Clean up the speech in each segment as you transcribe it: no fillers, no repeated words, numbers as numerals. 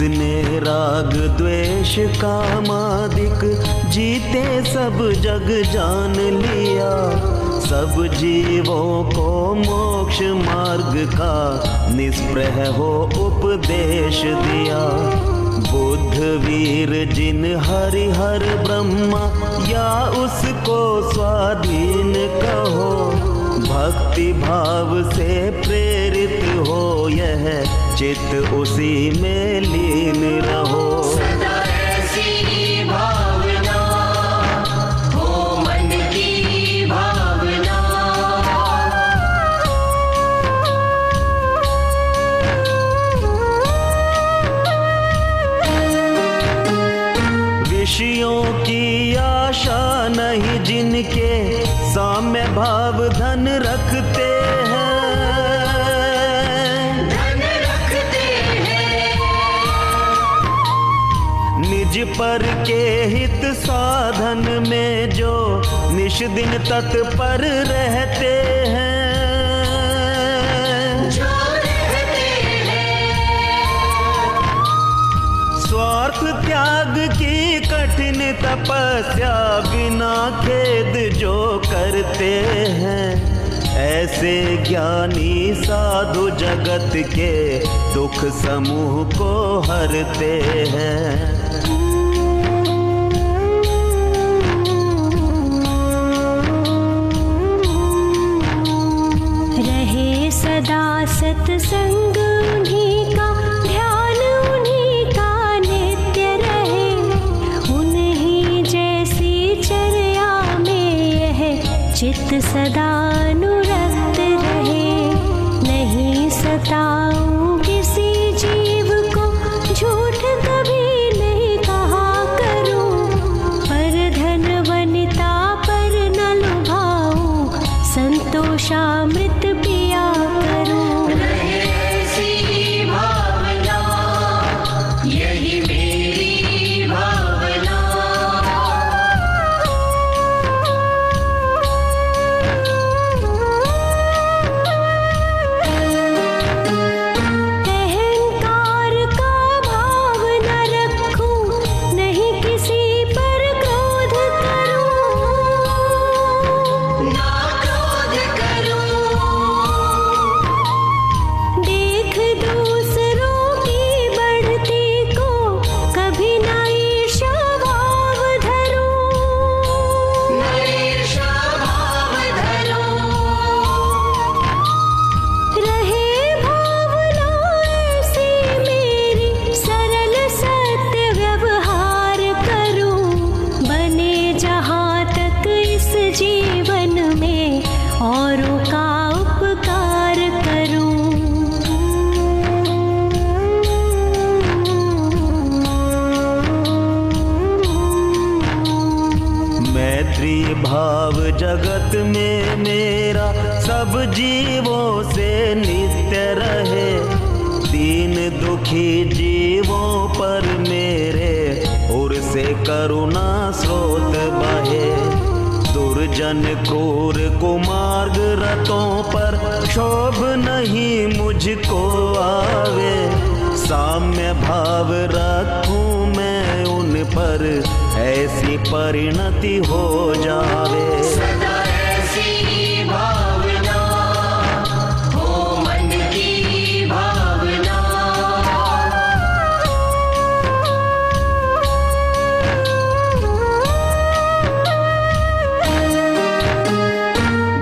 जिसने राग द्वेष कामादिक जीते सब जग जान लिया, सब जीवों को मोक्ष मार्ग का निष्प्रह हो उपदेश दिया। बुद्ध वीर जिन हरिहर ब्रह्मा या उसको स्वाधीन कहो, भक्ति भाव से प्रेरित हो यह चित्त उसी में लीन रहो। सदा ऐसी भावना हो मन की भावना। विषयों की आशा नहीं जिनके साम्य भाव धन रखते हैं, निज पर के हित साधन में जो निश दिन तत्पर रहते हैं, स्वार्थ त्याग की कठिन तपस्या बिना खेद जो करते हैं, ऐसे ज्ञानी साधु जगत के दुख समूह को हरते हैं। रहे सदा सत्संग उन्हीं का, ध्यान उन्हीं का नित्य रहे, उन्हीं जैसी चर्या में यह चित्त सदा अनुरक्त रहे। नहीं सताऊं किसी जीव को, झूठ कभी नहीं कहा करूं, पर धन वनिता पर न लुभाऊं, संतोषामृत पिया करूं। रहे ऐसी भावना यही मेरी भावना। अहंकार का भाव न रखूं, नहीं किसी पर क्रोध करूं, ना क्रोध करूं, देख दूसरों की बढ़ती को कभी न ईर्ष्या भाव धरूं, ना ईर्ष्या भाव धरूं। रहे भावना ऐसी मेरी, सरल सत्य व्यवहार करूं, बने जहाँ तक इस जीवन में औरों का उपकार करूं। मैत्री भाव जगत में मेरा सब जीवों से नित्य रहे, दीन दुखी जीवों पर मेरे उर से करुणा स्रोत बहे। दुर्जन क्रूर कुमार्ग रतों पर क्षोभ नहीं मुझको आवे, साम्य भाव रखूं मैं उन पर ऐसी परिणति हो जावे। सदा ऐसी भावना हो मन की भावना।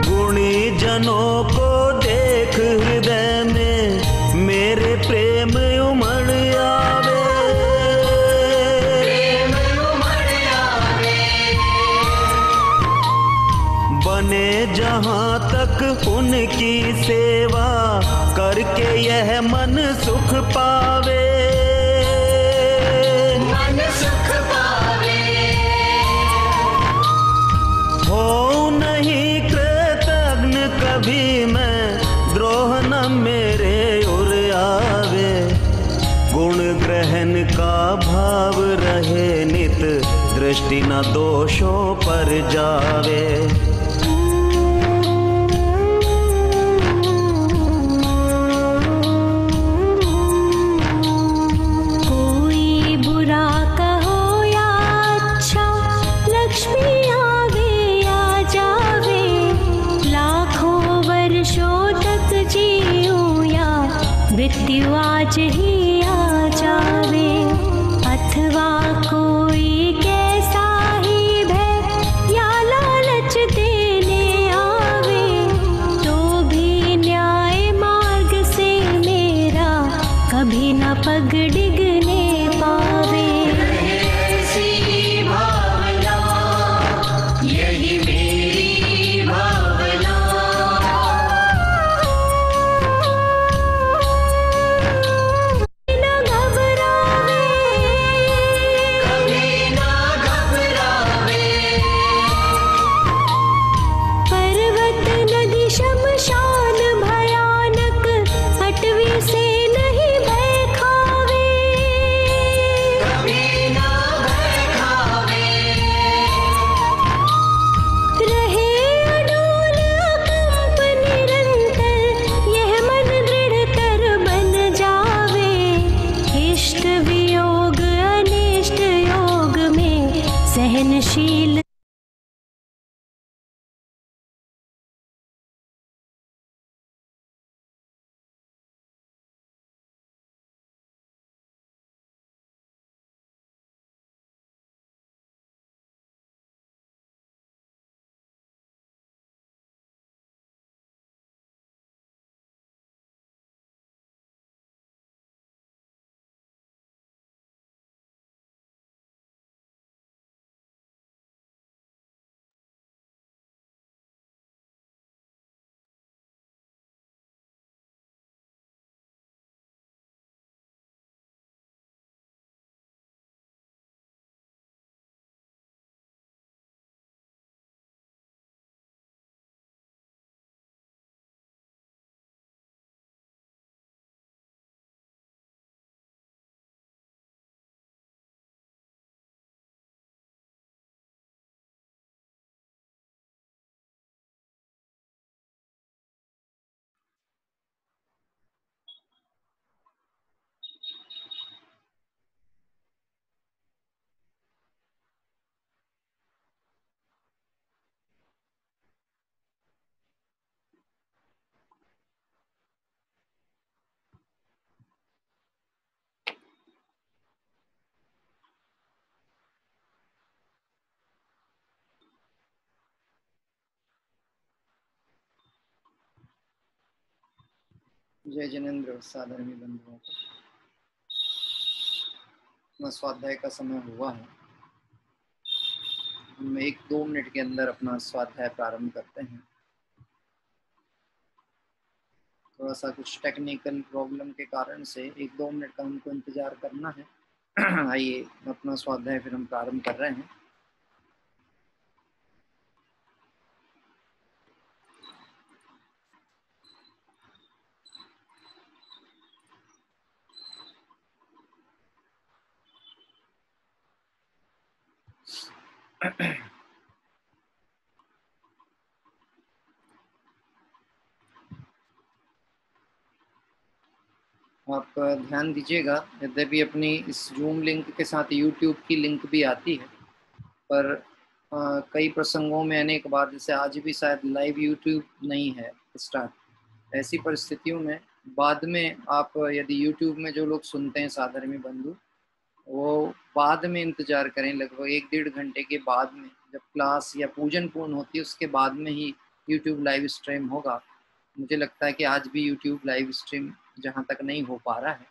गुणी जनों को देख हृदय में मेरे प्रेम उमड़ आवे, प्रेम उमड़ आवे। बने जहाँ तक उनकी सेवा करके यह मन सुख पावे, मन सुख पावे। हो नहीं कृतज्ञ कभी मैं, द्रोह न मेरे उर आवे, गुण ग्रहण का भाव रहे नित, दृष्टि न दोषों पर जावे। को आज ही आ जावे, अथवा कोई कैसा ही भय या लालच देने आवे, तो भी न्याय मार्ग से मेरा कभी न पग डिगने पावे। ऐसी भावना, यही मेरी भावना। न घबरावे, कभी ना घबरावे। पर्वत नदी शमशान भयानक, अटवी से नहीं भय खावे। कभी ना भय खावे। रहे अडोल अकंप निरंतर, यह मन दृढ़तर बन जावे। इष्ट वियोग अनिष्ट योग में सहनशील। जय जिनेंद्र साधर्मी बंधुओं को। अपना स्वाध्याय का समय हुआ है। हम 1-2 मिनट के अंदर अपना स्वाध्याय प्रारंभ करते हैं। थोड़ा सा कुछ टेक्निकल प्रॉब्लम के कारण से 1-2 मिनट का हमको इंतजार करना है। आइए अपना स्वाध्याय फिर हम प्रारंभ कर रहे हैं। आप ध्यान दीजिएगा, यद्यपि अपनी इस जूम लिंक के साथ यूट्यूब की लिंक भी आती है, पर कई प्रसंगों में अनेक बार, जैसे आज भी शायद लाइव यूट्यूब नहीं है स्टार्ट। ऐसी परिस्थितियों में बाद में आप यदि यूट्यूब में जो लोग सुनते हैं साधर्मी बंधु, वो बाद में इंतजार करें। लगभग 1-1.5 घंटे के बाद में, जब क्लास या पूजन पूर्ण होती है उसके बाद में ही यूट्यूब लाइव स्ट्रीम होगा। मुझे लगता है कि आज भी यूट्यूब लाइव स्ट्रीम जहाँ तक नहीं हो पा रहा है,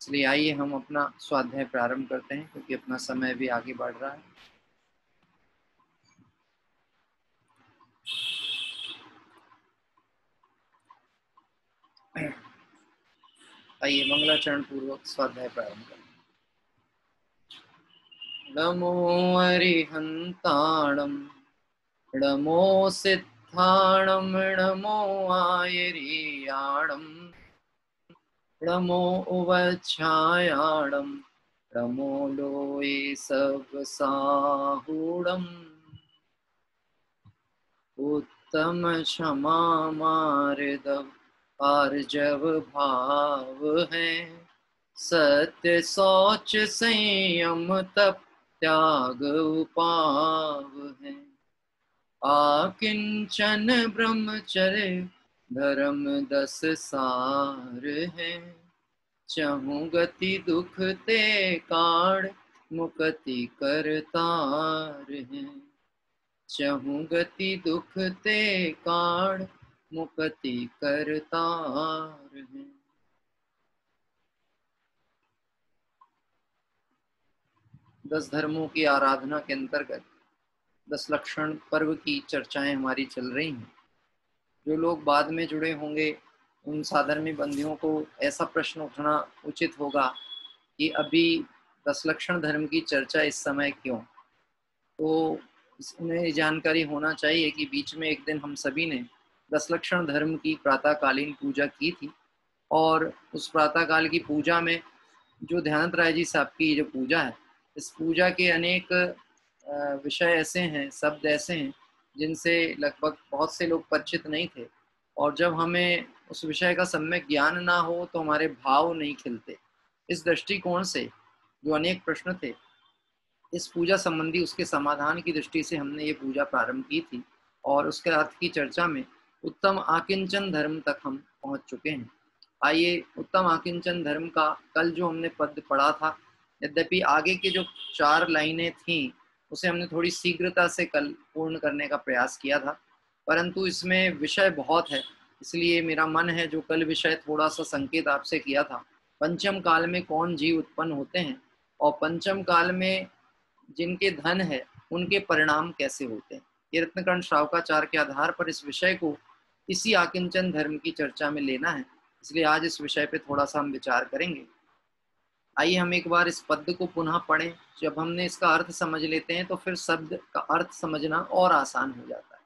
इसलिए आइए हम अपना स्वाध्याय प्रारंभ करते हैं, क्योंकि अपना समय भी आगे बढ़ रहा है। आइए मंगलाचरण पूर्वक स्वाध्याय प्रारंभ करें। नमो अरिहंताणं नमो सिद्धाणं नमो आयर्याणं नमो उवच्छायाणं नमो लोये सबसाहूणम् उत्तम क्षमा मार्दव आर्जव भाव है, सत्य शौच संयम तप त्याग उपाव है। आकिंचन ब्रह्मचर्य धर्म 10 सार है, चहु गति दुख ते काढ़ मुक्ति करतार है। चहु गति दुख ते काढ़ मुक्ति करतार है। 10 धर्मों की आराधना के अंतर्गत 10 लक्षण पर्व की चर्चाएं हमारी चल रही हैं। जो लोग बाद में जुड़े होंगे उन साधर्मी बंदियों को ऐसा प्रश्न उठना उचित होगा कि अभी 10 लक्षण धर्म की चर्चा इस समय क्यों। तो उन्हें जानकारी होना चाहिए कि बीच में एक दिन हम सभी ने 10 लक्षण धर्म की प्रातःकालीन पूजा की थी, और उस प्रातःकाल की पूजा में जो ध्यानंत राय जी साहब की जो पूजा है, इस पूजा के अनेक विषय ऐसे हैं, शब्द ऐसे हैं जिनसे लगभग बहुत से लोग परिचित नहीं थे, और जब हमें उस विषय का सम्यक ज्ञान ना हो तो हमारे भाव नहीं खिलते। इस दृष्टिकोण से जो अनेक प्रश्न थे, इस पूजा संबंधी उसके समाधान की दृष्टि से हमने ये पूजा प्रारंभ की थी, और उसके अर्थ की चर्चा में उत्तम आकिंचन धर्म तक हम पहुंच चुके हैं। आइए उत्तम आकिंचन धर्म का कल जो हमने पद पढ़ा था, यद्यपि आगे के जो 4 लाइनें थीं उसे हमने थोड़ी शीघ्रता से कल पूर्ण करने का प्रयास किया था, परंतु इसमें विषय बहुत है, इसलिए मेरा मन है जो कल विषय थोड़ा सा संकेत आपसे किया था, पंचम काल में कौन जीव उत्पन्न होते हैं और पंचम काल में जिनके धन है उनके परिणाम कैसे होते हैं। ये रत्नकर्ण श्रावकाचार्य के आधार पर इस विषय को इसी आकिंचन धर्म की चर्चा में लेना है, इसलिए आज इस विषय पे थोड़ा सा हम विचार करेंगे। आइए हम एक बार इस पद को पुनः पढ़ें। जब हमने इसका अर्थ समझ लेते हैं तो फिर शब्द का अर्थ समझना और आसान हो जाता है।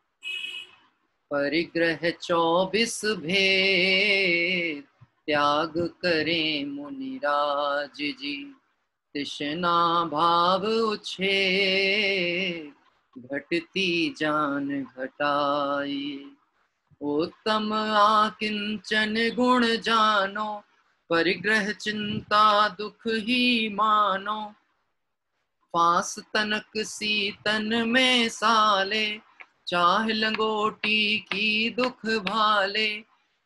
परिग्रह 24 भेद त्याग करें मुनिराज जी, तृष्णा भाव उछे घटती जान घटाई। उत्तम आकिंचन गुण जानो, परिग्रह चिंता दुख ही मानो। फांस तनक सी तन में साले, चाह लंगोटी की दुख भाले।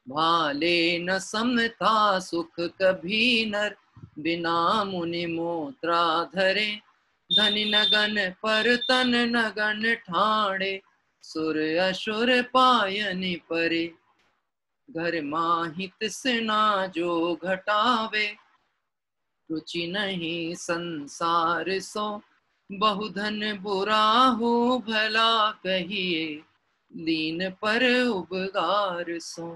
भाले न समता सुख कभी नर, बिना मुनि मोत्रा धरे। धनि नगन पर तन नगन ठाणे, सुर असुर पायनि परे। घर माहित सिना जो घटावे, रुचि नहीं संसार सो। बहुधन बुरा हो भला कहिए, लीन पर उपगार सो।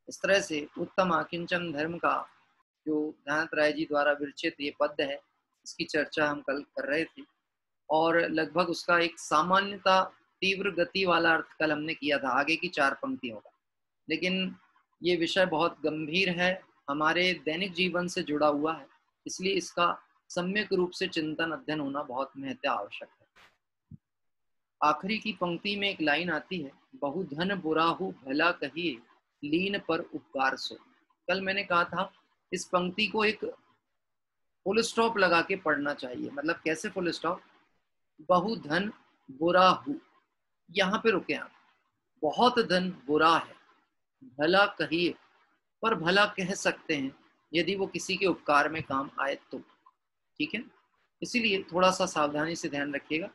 इस तरह से उत्तम आकिंचन धर्म का जो ध्यानंत राय जी द्वारा विरचित ये पद है, इसकी चर्चा हम कल कर रहे थे, और लगभग उसका एक सामान्यता तीव्र गति वाला अर्थ कल हमने किया था आगे की 4 पंक्तियों का। लेकिन ये विषय बहुत गंभीर है, हमारे दैनिक जीवन से जुड़ा हुआ है, इसलिए इसका सम्यक रूप से चिंतन अध्ययन होना बहुत महत्व आवश्यक है। आखिरी की पंक्ति में एक लाइन आती है, बहुधन बुरा हो भला कहिए, लीन पर उपकार सो। कल मैंने कहा था इस पंक्ति को एक फुल स्टॉप लगा के पढ़ना चाहिए। मतलब कैसे फुल स्टॉप? बहुधन बुरा हो, यहाँ पे रुके आप। बहुत धन बुरा है, भला कहिए, पर भला कह सकते हैं यदि वो किसी के उपकार में काम आए तो, ठीक है। इसीलिए थोड़ा सा सावधानी से ध्यान रखिएगा।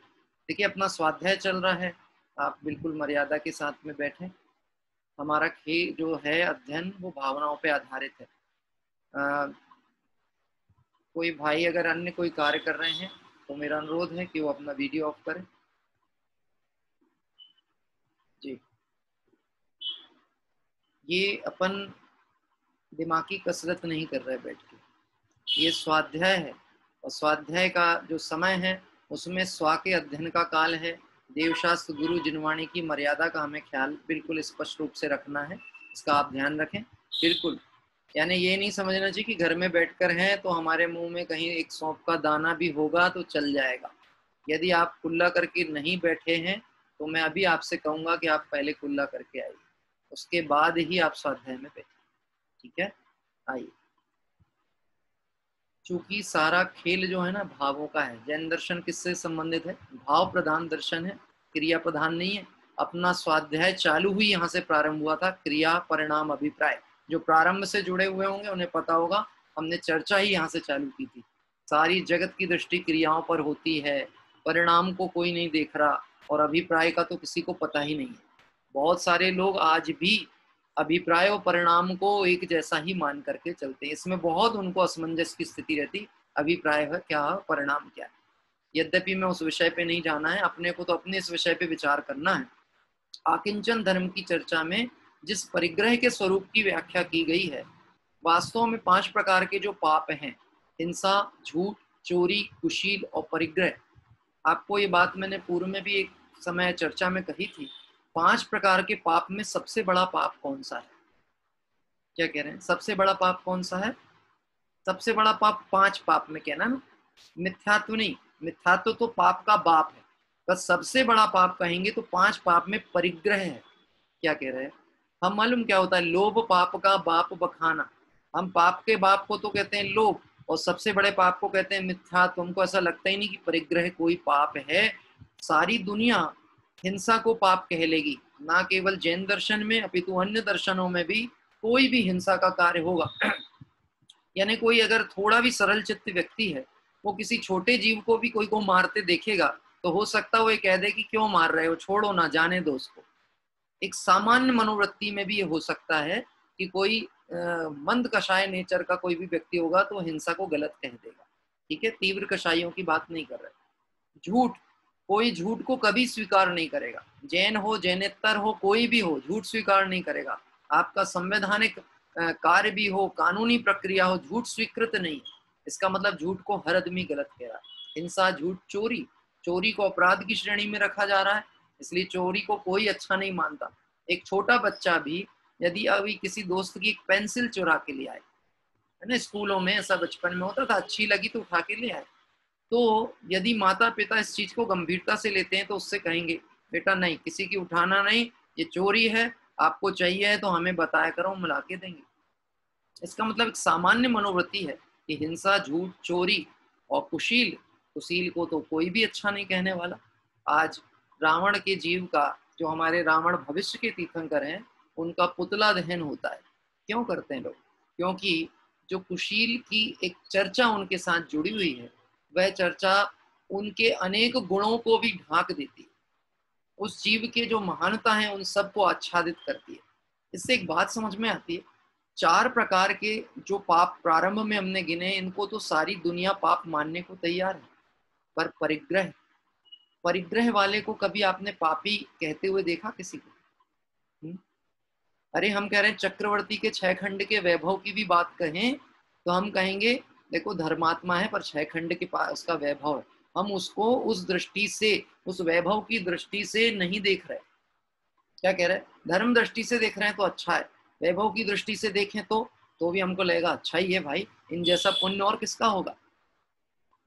देखिए अपना स्वाध्याय चल रहा है, आप बिल्कुल मर्यादा के साथ में बैठें। हमारा खेल जो है अध्ययन वो भावनाओं पे आधारित है। कोई भाई अगर अन्य कोई कार्य कर रहे हैं तो मेरा अनुरोध है कि वो अपना वीडियो ऑफ करें। जी, ये अपन दिमागी कसरत नहीं कर रहे बैठ के, ये स्वाध्याय है, और स्वाध्याय का जो समय है उसमें स्वा के अध्ययन का काल है। देवशास्त्र गुरु जिनवाणी की मर्यादा का हमें ख्याल बिल्कुल स्पष्ट रूप से रखना है, इसका आप ध्यान रखें बिल्कुल। यानी ये नहीं समझना चाहिए कि घर में बैठकर हैं तो हमारे मुंह में कहीं एक सौंफ का दाना भी होगा तो चल जाएगा। यदि आप कुल्ला करके नहीं बैठे हैं तो मैं अभी आपसे कहूंगा कि आप पहले कुल्ला करके आइए, उसके बाद ही आप स्वाध्याय में बैठिए, ठीक है। आइए, चूंकि सारा खेल जो है ना भावों का है। जैन दर्शन किससे संबंधित है? भाव प्रधान दर्शन है, क्रिया प्रधान नहीं है। अपना स्वाध्याय चालू हुई यहाँ से प्रारंभ हुआ था, क्रिया परिणाम अभिप्राय, जो प्रारंभ से जुड़े हुए होंगे उन्हें पता होगा, हमने चर्चा ही यहाँ से चालू की थी। सारी जगत की दृष्टि क्रियाओं पर होती है, परिणाम को कोई नहीं देख रहा और अभिप्राय का तो किसी को पता ही नहीं है। बहुत सारे लोग आज भी अभिप्राय और परिणाम को एक जैसा ही मान करके चलते हैं। इसमें बहुत उनको असमंजस की स्थिति रहती, अभिप्राय है क्या, परिणाम क्या है। यद्यपि मैं उस विषय पे नहीं जाना है, अपने को तो अपने इस विषय पे विचार करना है। आकिंचन धर्म की चर्चा में जिस परिग्रह के स्वरूप की व्याख्या की गई है, वास्तव में 5 प्रकार के जो पाप हैं, हिंसा, झूठ, चोरी, कुशील और परिग्रह। आपको ये बात मैंने पूर्व में भी एक समय चर्चा में कही थी। 5 प्रकार के पाप में सबसे बड़ा पाप कौन सा है? क्या कह रहे हैं, सबसे बड़ा पाप कौन सा है? सबसे बड़ा पाप 5 पाप में कहना ना, मिथ्यात्व नहीं, मिथ्यात्व तो पाप का बाप है, बस सबसे बड़ा पाप कहेंगे तो 5 पाप में परिग्रह है। क्या कह रहे हैं, हम मालूम क्या होता है, लोभ पाप का बाप बखाना। हम पाप के बाप को तो कहते हैं लोभ, और सबसे बड़े पाप को कहते हैं मिथ्यात्व। हमको ऐसा लगता ही नहीं कि परिग्रह कोई पाप है। सारी दुनिया हिंसा को पाप कह लेगी, ना केवल जैन दर्शन में अपितु अन्य दर्शनों में भी कोई भी हिंसा का कार्य होगा यानी कोई अगर थोड़ा भी सरल चित्त व्यक्ति है, वो किसी छोटे जीव को भी कोई को मारते देखेगा तो हो सकता है वो ये कह दे कि क्यों मार रहे हो, छोड़ो ना, जाने दो उसको। एक सामान्य मनोवृत्ति में भी ये हो सकता है कि कोई मंद कषाय नेचर का कोई भी व्यक्ति होगा तो हिंसा को गलत कह देगा। ठीक है, तीव्र कषाइयों की बात नहीं कर रहे। झूठ, कोई झूठ को कभी स्वीकार नहीं करेगा, जैन हो, जैनेतर हो, कोई भी हो, झूठ स्वीकार नहीं करेगा। आपका संवैधानिक कार्य भी हो, कानूनी प्रक्रिया हो, झूठ स्वीकृत नहीं। इसका मतलब झूठ को हर आदमी गलत कह रहा है। हिंसा, झूठ, चोरी, चोरी को अपराध की श्रेणी में रखा जा रहा है, इसलिए चोरी को कोई अच्छा नहीं मानता। एक छोटा बच्चा भी यदि अभी किसी दोस्त की एक पेंसिल चुरा के ले आए, है ना, स्कूलों में ऐसा बचपन में होता था, अच्छी लगी तो उठा के ले आए, तो यदि माता पिता इस चीज को गंभीरता से लेते हैं तो उससे कहेंगे बेटा नहीं, किसी की उठाना नहीं, ये चोरी है, आपको चाहिए है तो हमें बताया करो, हम मिला के देंगे। इसका मतलब एक सामान्य मनोवृत्ति है कि हिंसा, झूठ, चोरी और कुशील, कुशील को तो कोई भी अच्छा नहीं कहने वाला। आज रावण के जीव का, जो हमारे रावण भविष्य के तीर्थंकर हैं, उनका पुतला दहन होता है। क्यों करते हैं लोग? क्योंकि जो कुशील की एक चर्चा उनके साथ जुड़ी हुई है, वह चर्चा उनके अनेक गुणों को भी ढांक देती है, उस जीव के जो महानता है उन सबको आच्छादित करती है। इससे एक बात समझ में आती है, 4 प्रकार के जो पाप प्रारंभ में हमने गिने, इनको तो सारी दुनिया पाप मानने को तैयार है, पर परिग्रह, परिग्रह वाले को कभी आपने पापी कहते हुए देखा किसी को? अरे हम कह रहे हैं चक्रवर्ती के 6 खंड के वैभव की भी बात कहें तो हम कहेंगे देखो धर्मात्मा है पर 6 खंड के पास उसका वैभव है, हम उसको उस दृष्टि से, उस वैभव की दृष्टि से नहीं देख रहे। क्या कह रहे हैं, धर्म दृष्टि से देख रहे हैं तो अच्छा है, वैभव की दृष्टि से देखें तो भी हमको लगेगा अच्छा ही है भाई, इन जैसा पुण्य और किसका होगा।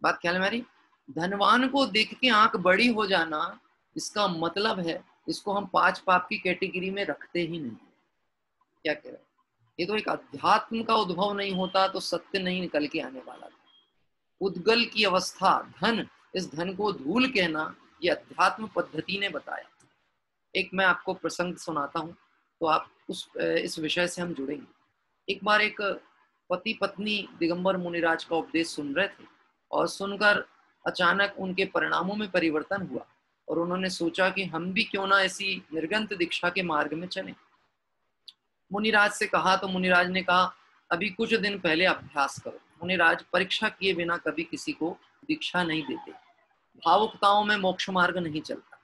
बात ख्याल में आ रही? धनवान को देख के आंख बड़ी हो जाना, इसका मतलब है इसको हम 5 पाप की कैटेगरी में रखते ही नहीं। क्या कह रहे हैं, ये तो एक अध्यात्म का उद्भव नहीं होता तो सत्य नहीं निकल के आने वाला था। उद्गल की अवस्था धन, इस धन को धूल कहना, ये अध्यात्म पद्धति ने बताया। एक मैं आपको प्रसंग सुनाता हूँ तो आप इस विषय से हम जुड़ेंगे। एक बार एक पति पत्नी दिगंबर मुनिराज का उपदेश सुन रहे थे और सुनकर अचानक उनके परिणामों में परिवर्तन हुआ और उन्होंने सोचा कि हम भी क्यों ना ऐसी निर्गंत दीक्षा के मार्ग में चलें। मुनिराज से कहा तो मुनिराज ने कहा अभी कुछ दिन पहले अभ्यास करो। मुनिराज परीक्षा किए बिना कभी किसी को दीक्षा नहीं देते, भावुकताओं में मोक्ष मार्ग नहीं चलता,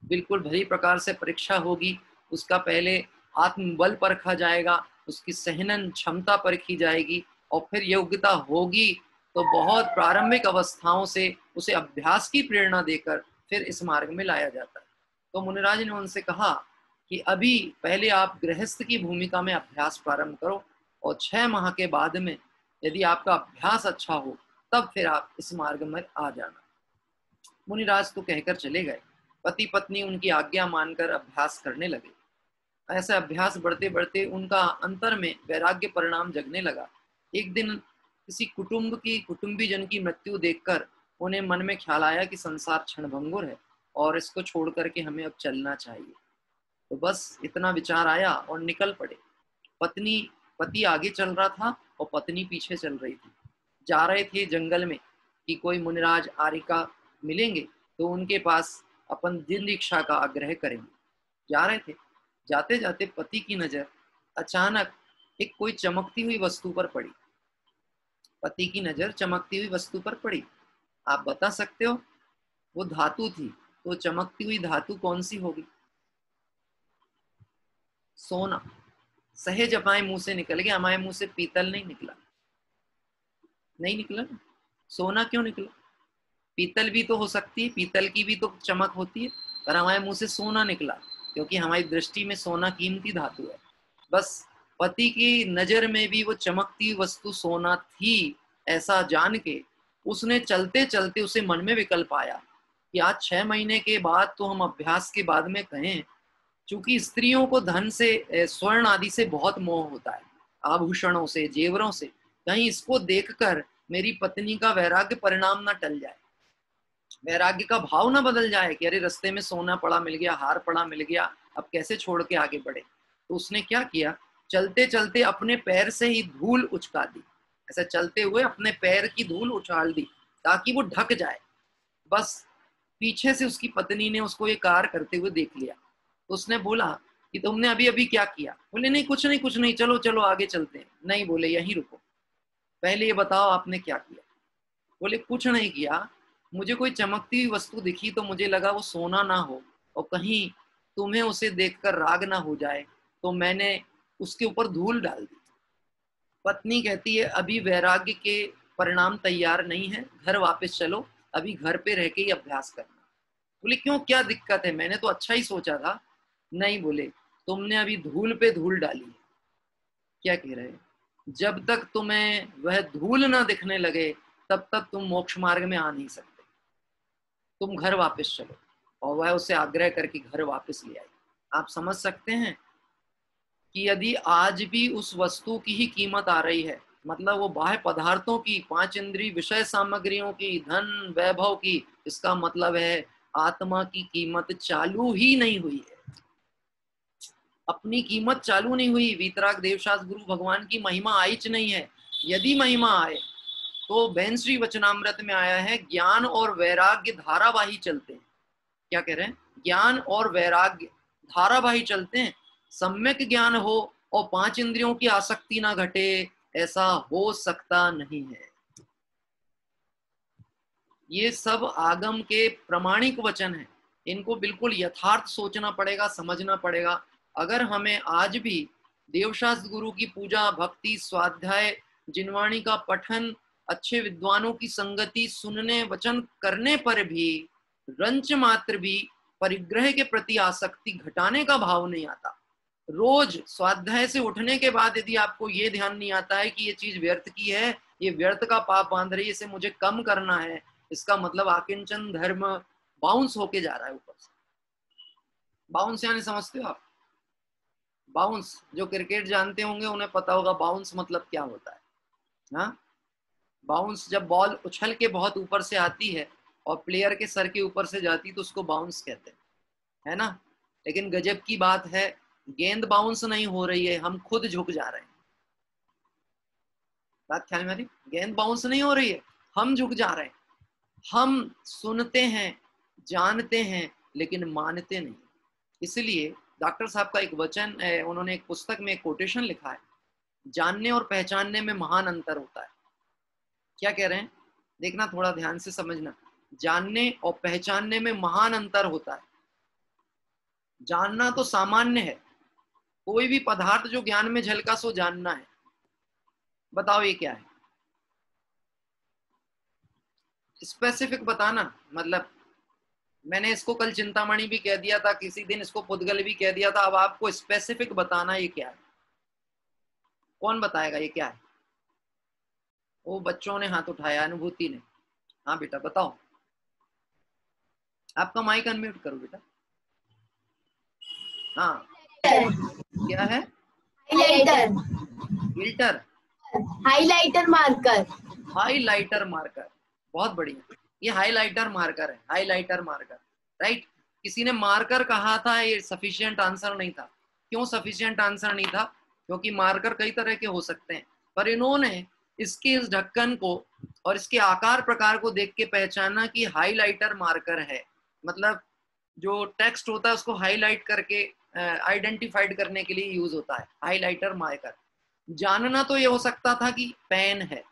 बिल्कुल भली प्रकार से परीक्षा होगी। उसका पहले आत्मबल परखा जाएगा, उसकी सहनन क्षमता परखी जाएगी और फिर योग्यता होगी तो बहुत प्रारंभिक अवस्थाओं से उसे अभ्यास की प्रेरणा देकर फिर इस मार्ग में लाया जाता है। तो मुनिराज ने उनसे कहा कि अभी पहले आप गृहस्थ की भूमिका में अभ्यास प्रारंभ करो और 6 माह के बाद में यदि आपका अभ्यास अच्छा हो तब फिर आप इस मार्ग में आ जाना। मुनिराज तो कहकर चले गए। पति पत्नी उनकी आज्ञा मानकर अभ्यास करने लगे। ऐसे अभ्यास बढ़ते बढ़ते उनका अंतर में वैराग्य परिणाम जगने लगा। एक दिन किसी कुटुंबीजन की मृत्यु देखकर उन्हें मन में ख्याल आया कि संसार क्षणभंगुर है और इसको छोड़ करके हमें अब चलना चाहिए। तो बस इतना विचार आया और निकल पड़े। पति आगे चल रहा था और पत्नी पीछे चल रही थी। जा रहे थे जंगल में कि कोई मुनिराज आरिका मिलेंगे तो उनके पास अपन दिन दीक्षा का आग्रह करेंगे। जा रहे थे, जाते जाते पति की नजर अचानक एक कोई चमकती हुई वस्तु पर पड़ी। पति की नजर चमकती हुई वस्तु पर पड़ी। आप बता सकते हो? वो धातु थी। तो चमकती हुई धातु कौन सी होगी? सोना। सहज हमारे मुंह से निकल गया, हमारे मुंह से पीतल नहीं निकला। नहीं निकला ना? सोना क्यों निकला? पीतल भी तो हो सकती है, पीतल की भी तो चमक होती है, पर हमारे मुंह से सोना निकला क्योंकि हमारी दृष्टि में सोना कीमती धातु है। बस पति की नजर में भी वो चमकती वस्तु सोना थी, ऐसा जान के उसने चलते चलते उसे मन में विकल्प आया कि आज 6 महीने के बाद तो हम अभ्यास के बाद में कहें, चूंकि स्त्रियों को धन से, स्वर्ण आदि से बहुत मोह होता है, आभूषणों से, जेवरों से, कहीं इसको देखकर मेरी पत्नी का वैराग्य परिणाम ना टल जाए, वैराग्य का भाव ना बदल जाए कि अरे रास्ते में सोना पड़ा मिल गया, हार पड़ा मिल गया, अब कैसे छोड़ के आगे बढ़े। तो उसने क्या किया, चलते चलते अपने पैर से ही धूल उचका दी। ऐसा चलते हुए अपने पैर की धूल उछाल दी ताकि वो ढक जाए। बस पीछे से उसकी पत्नी ने उसको ये कार्य करते हुए देख लिया। तो उसने बोला कि तुमने अभी अभी क्या किया? बोले नहीं कुछ नहीं कुछ नहीं, चलो चलो आगे चलते हैं। नहीं, बोले यहीं रुको, पहले ये बताओ आपने क्या किया। बोले कुछ नहीं किया, मुझे कोई चमकती हुई वस्तु दिखी तो मुझे लगा वो सोना ना हो और कहीं तुम्हें उसे देखकर राग ना हो जाए, तो मैंने उसके ऊपर धूल डाल दी। पत्नी कहती है अभी वैराग्य के परिणाम तैयार नहीं है, घर वापस चलो, अभी घर पे रह के ही अभ्यास करना। बोले क्यों, क्या दिक्कत है? मैंने तो अच्छा ही सोचा था। नहीं, बोले तुमने अभी धूल पे धूल डाली है। क्या कह रहे हैं? जब तक तुम्हें वह धूल ना दिखने लगे तब तक तुम मोक्ष मार्ग में आ नहीं सकते, तुम घर वापस चलो। और वह उसे आग्रह करके घर वापस ले आई। आप समझ सकते हैं कि यदि आज भी उस वस्तु की ही कीमत आ रही है, मतलब वो बाह्य पदार्थों की, 5 इंद्रिय विषय सामग्रियों की, धन वैभव की, इसका मतलब है आत्मा की कीमत चालू ही नहीं हुई है। अपनी कीमत चालू नहीं हुई। वीतराग देवशास्त्र गुरु भगवान की महिमा आईच नहीं है। यदि महिमा आए तो बैन श्री वचनामृत में आया है ज्ञान और वैराग्य धारावाही चलते हैं। क्या कह रहे हैं? ज्ञान और वैराग्य धारावाही चलते हैं। सम्यक ज्ञान हो और 5 इंद्रियों की आसक्ति ना घटे, ऐसा हो सकता नहीं है। ये सब आगम के प्रमाणिक वचन हैं, इनको बिल्कुल यथार्थ सोचना पड़ेगा, समझना पड़ेगा। अगर हमें आज भी देवशास्त्र गुरु की पूजा, भक्ति, स्वाध्याय, जिनवाणी का पठन, अच्छे विद्वानों की संगति, सुनने, वचन करने पर भी रंच मात्र भी परिग्रह के प्रति आसक्ति घटाने का भाव नहीं आता, रोज स्वाध्याय से उठने के बाद यदि आपको ये ध्यान नहीं आता है कि ये चीज व्यर्थ की है, ये व्यर्थ का पाप बांध रही है, इसे मुझे कम करना है, इसका मतलब आकिंचन धर्म बाउंस होके जा रहा है ऊपर से। बाउंस यानी समझते हो आप? बाउंस, जो क्रिकेट जानते होंगे उन्हें पता होगा बाउंस मतलब क्या होता है। हाँ, बाउंस जब बॉल उछल के बहुत ऊपर से आती है और प्लेयर के सर के ऊपर से जाती है तो उसको बाउंस कहते हैं, है ना। लेकिन गजब की बात है, गेंद बाउंस नहीं हो रही है, हम खुद झुक जा रहे हैं। बात ख्याल में आ रही? गेंद बाउंस नहीं हो रही है, हम झुक जा रहे हैं। हम सुनते हैं, जानते हैं, लेकिन मानते नहीं। इसलिए डॉक्टर साहब का एक वचन है, उन्होंने एक पुस्तक में एक कोटेशन लिखा है, जानने और पहचानने में महान अंतर होता है। क्या कह रहे हैं? देखना, थोड़ा ध्यान से समझना। जानने और पहचानने में महान अंतर होता है। जानना तो सामान्य है, कोई भी पदार्थ जो ज्ञान में झलका सो जानना है। बताओ ये क्या है? स्पेसिफिक बताना, मतलब मैंने इसको कल चिंतामणि भी कह दिया था, किसी दिन इसको पुद्गल भी कह दिया था, अब आपको स्पेसिफिक बताना ये क्या है। कौन बताएगा ये क्या है? वो बच्चों ने हाथ उठाया, अनुभूति ने। हाँ बेटा बताओ, आपका माइक अनम्यूट करो बेटा। हाँ, क्या है? Highlighter, filter, highlighter marker. Highlighter marker, बहुत बढ़िया। ये हाइलाइटर मार्कर है, हाइलाइटर मार्कर, राइट। किसी ने मार्कर कहा था, ये सफिशिएंट आंसर नहीं था। क्यों सफिशिएंट आंसर नहीं था? क्योंकि मार्कर कई तरह के हो सकते हैं, पर इन्होंने इसके इस ढक्कन को और इसके आकार प्रकार को देख के पहचाना कि हाइलाइटर मार्कर है। मतलब जो टेक्स्ट होता है उसको हाईलाइट करके आइडेंटिफाइड करने के लिए यूज होता है हाइलाइटर मार्कर। जानना तो ये हो सकता था कि पेन है,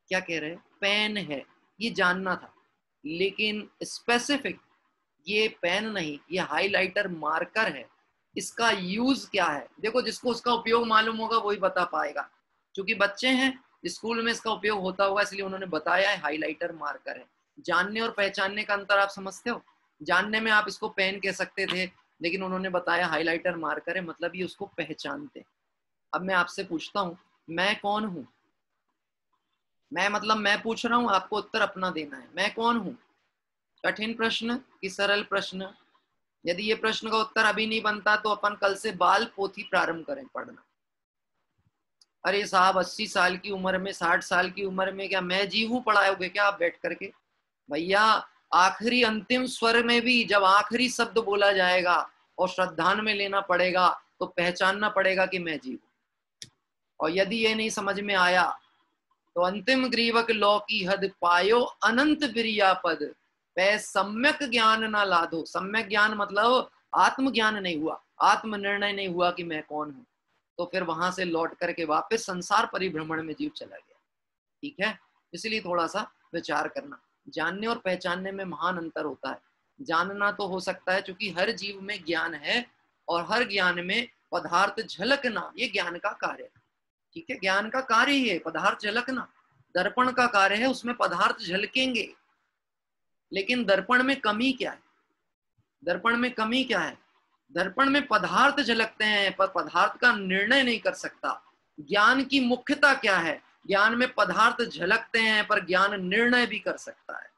क्या कह रहे हैं, पेन है, ये जानना था, लेकिन स्पेसिफिक ये पेन नहीं, ये हाइलाइटर मार्कर है। इसका यूज क्या है, देखो जिसको उसका उपयोग मालूम होगा वही बता पाएगा। क्योंकि बच्चे हैं, स्कूल में इसका उपयोग होता होगा, इसलिए उन्होंने बताया है हाइलाइटर मार्कर है। जानने और पहचानने का अंतर आप समझते हो? जानने में आप इसको पेन कह सकते थे, लेकिन उन्होंने बताया हाइलाइटर मार्कर है, मतलब ये उसको पहचानते। अब मैं आपसे पूछता हूं, मैं कौन हूं? मैं मतलब मैं पूछ रहा हूं, आपको उत्तर अपना देना है। मैं कौन हूं? कठिन प्रश्न कि सरल प्रश्न? यदि ये प्रश्न का उत्तर अभी नहीं बनता तो अपन कल से बाल पोथी प्रारंभ करें पढ़ना। अरे साहब 80 साल की उम्र में, 60 साल की उम्र में क्या मैं जीवू पढ़ाओगे क्या आप बैठ करके? भैया आखिरी अंतिम स्वर में भी जब आखिरी शब्द बोला जाएगा और श्रद्धान में लेना पड़ेगा तो पहचानना पड़ेगा कि मैं जीव। और यदि ये नहीं समझ में आया तो अंतिम ग्रीवक लौ की हद पायो अनंत बिरिया पद वह सम्यक ज्ञान ना लाधो। सम्यक ज्ञान मतलब आत्म ज्ञान नहीं हुआ, आत्म निर्णय नहीं हुआ कि मैं कौन हूं, तो फिर वहां से लौट करके वापस संसार परिभ्रमण में जीव चला गया। ठीक है, इसलिए थोड़ा सा विचार करना। जानने और पहचानने में महान अंतर होता है। जानना तो हो सकता है क्योंकि हर जीव में ज्ञान है और हर ज्ञान में पदार्थ झलकना ये ज्ञान का कार्य है। ठीक है, ज्ञान का कार्य ही है पदार्थ झलकना। दर्पण का कार्य है, उसमें पदार्थ झलकेंगे। लेकिन दर्पण में कमी क्या है? दर्पण में कमी क्या है? दर्पण में पदार्थ झलकते हैं पर पदार्थ का निर्णय नहीं कर सकता। ज्ञान की मुख्यता क्या है? ज्ञान में पदार्थ झलकते हैं पर ज्ञान निर्णय भी कर सकता है।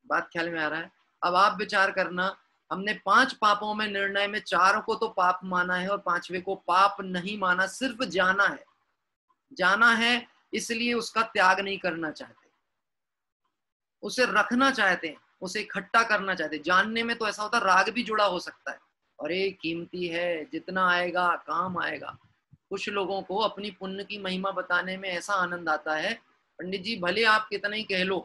बात ख्याल में आ रहा है? अब आप विचार करना, हमने 5 पापों में निर्णय में 4 को तो पाप माना है और 5वें को पाप नहीं माना, सिर्फ जाना है। जाना है इसलिए उसका त्याग नहीं करना चाहते, उसे रखना चाहते हैं, उसे इकट्ठा करना चाहते हैं। जानने में तो ऐसा होता है राग भी जुड़ा हो सकता है, अरे कीमती है, जितना आएगा काम आएगा। कुछ लोगों को अपनी पुण्य की महिमा बताने में ऐसा आनंद आता है, पंडित जी भले आप कितना ही कह लो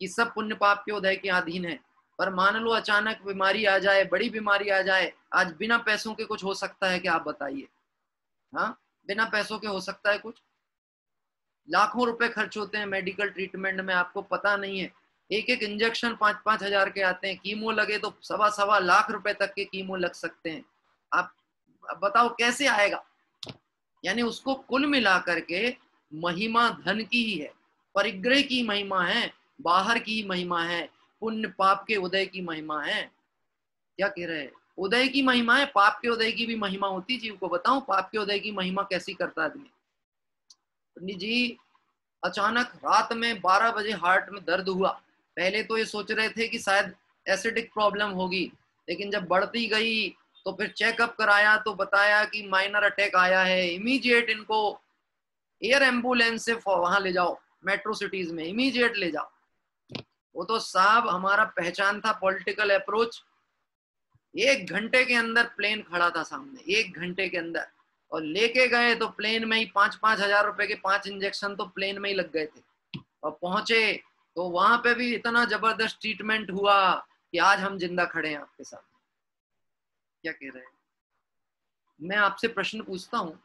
कि सब पुण्य पाप के उदय के अधीन है, पर मान लो अचानक बीमारी आ जाए, बड़ी बीमारी आ जाए, आज बिना पैसों के कुछ हो सकता है क्या? आप बताइए। हाँ, बिना पैसों के हो सकता है कुछ? लाखों रुपए खर्च होते हैं मेडिकल ट्रीटमेंट में, आपको पता नहीं है। एक एक इंजेक्शन 5-5 हजार के आते हैं, कीमो लगे तो 1.25 लाख रुपए तक के कीमो लग सकते हैं। आप बताओ कैसे आएगा? यानी उसको कुल मिला करके महिमा धन की ही है, परिग्रह की महिमा है, बाहर की महिमा है, पुण्य पाप के उदय की महिमा है। क्या कह रहे हैं? उदय की महिमा है, पाप के उदय की भी महिमा होती। जीव को बताऊं पाप के उदय की महिमा कैसी करता आदमी? पंडित जी अचानक रात में 12 बजे हार्ट में दर्द हुआ, पहले तो ये सोच रहे थे कि शायद एसिडिक प्रॉब्लम होगी, लेकिन जब बढ़ती गई तो फिर चेकअप कराया तो बताया कि माइनर अटैक आया है। इमीडिएट इनको एयर एम्बुलेंस से वहां ले जाओ, मेट्रो सिटीज में इमीडिएट ले जाओ। वो तो साहब हमारा पहचान था पॉलिटिकल अप्रोच। 1 घंटे के अंदर प्लेन खड़ा था सामने, 1 घंटे के अंदर, और लेके गए तो प्लेन में ही 5-5 हजार रुपए के 5 इंजेक्शन तो प्लेन में ही लग गए थे। और पहुंचे तो वहां पे भी इतना जबरदस्त ट्रीटमेंट हुआ कि आज हम जिंदा खड़े हैं आपके साथ। क्या कह रहे हैं? मैं आपसे प्रश्न पूछता हूँ,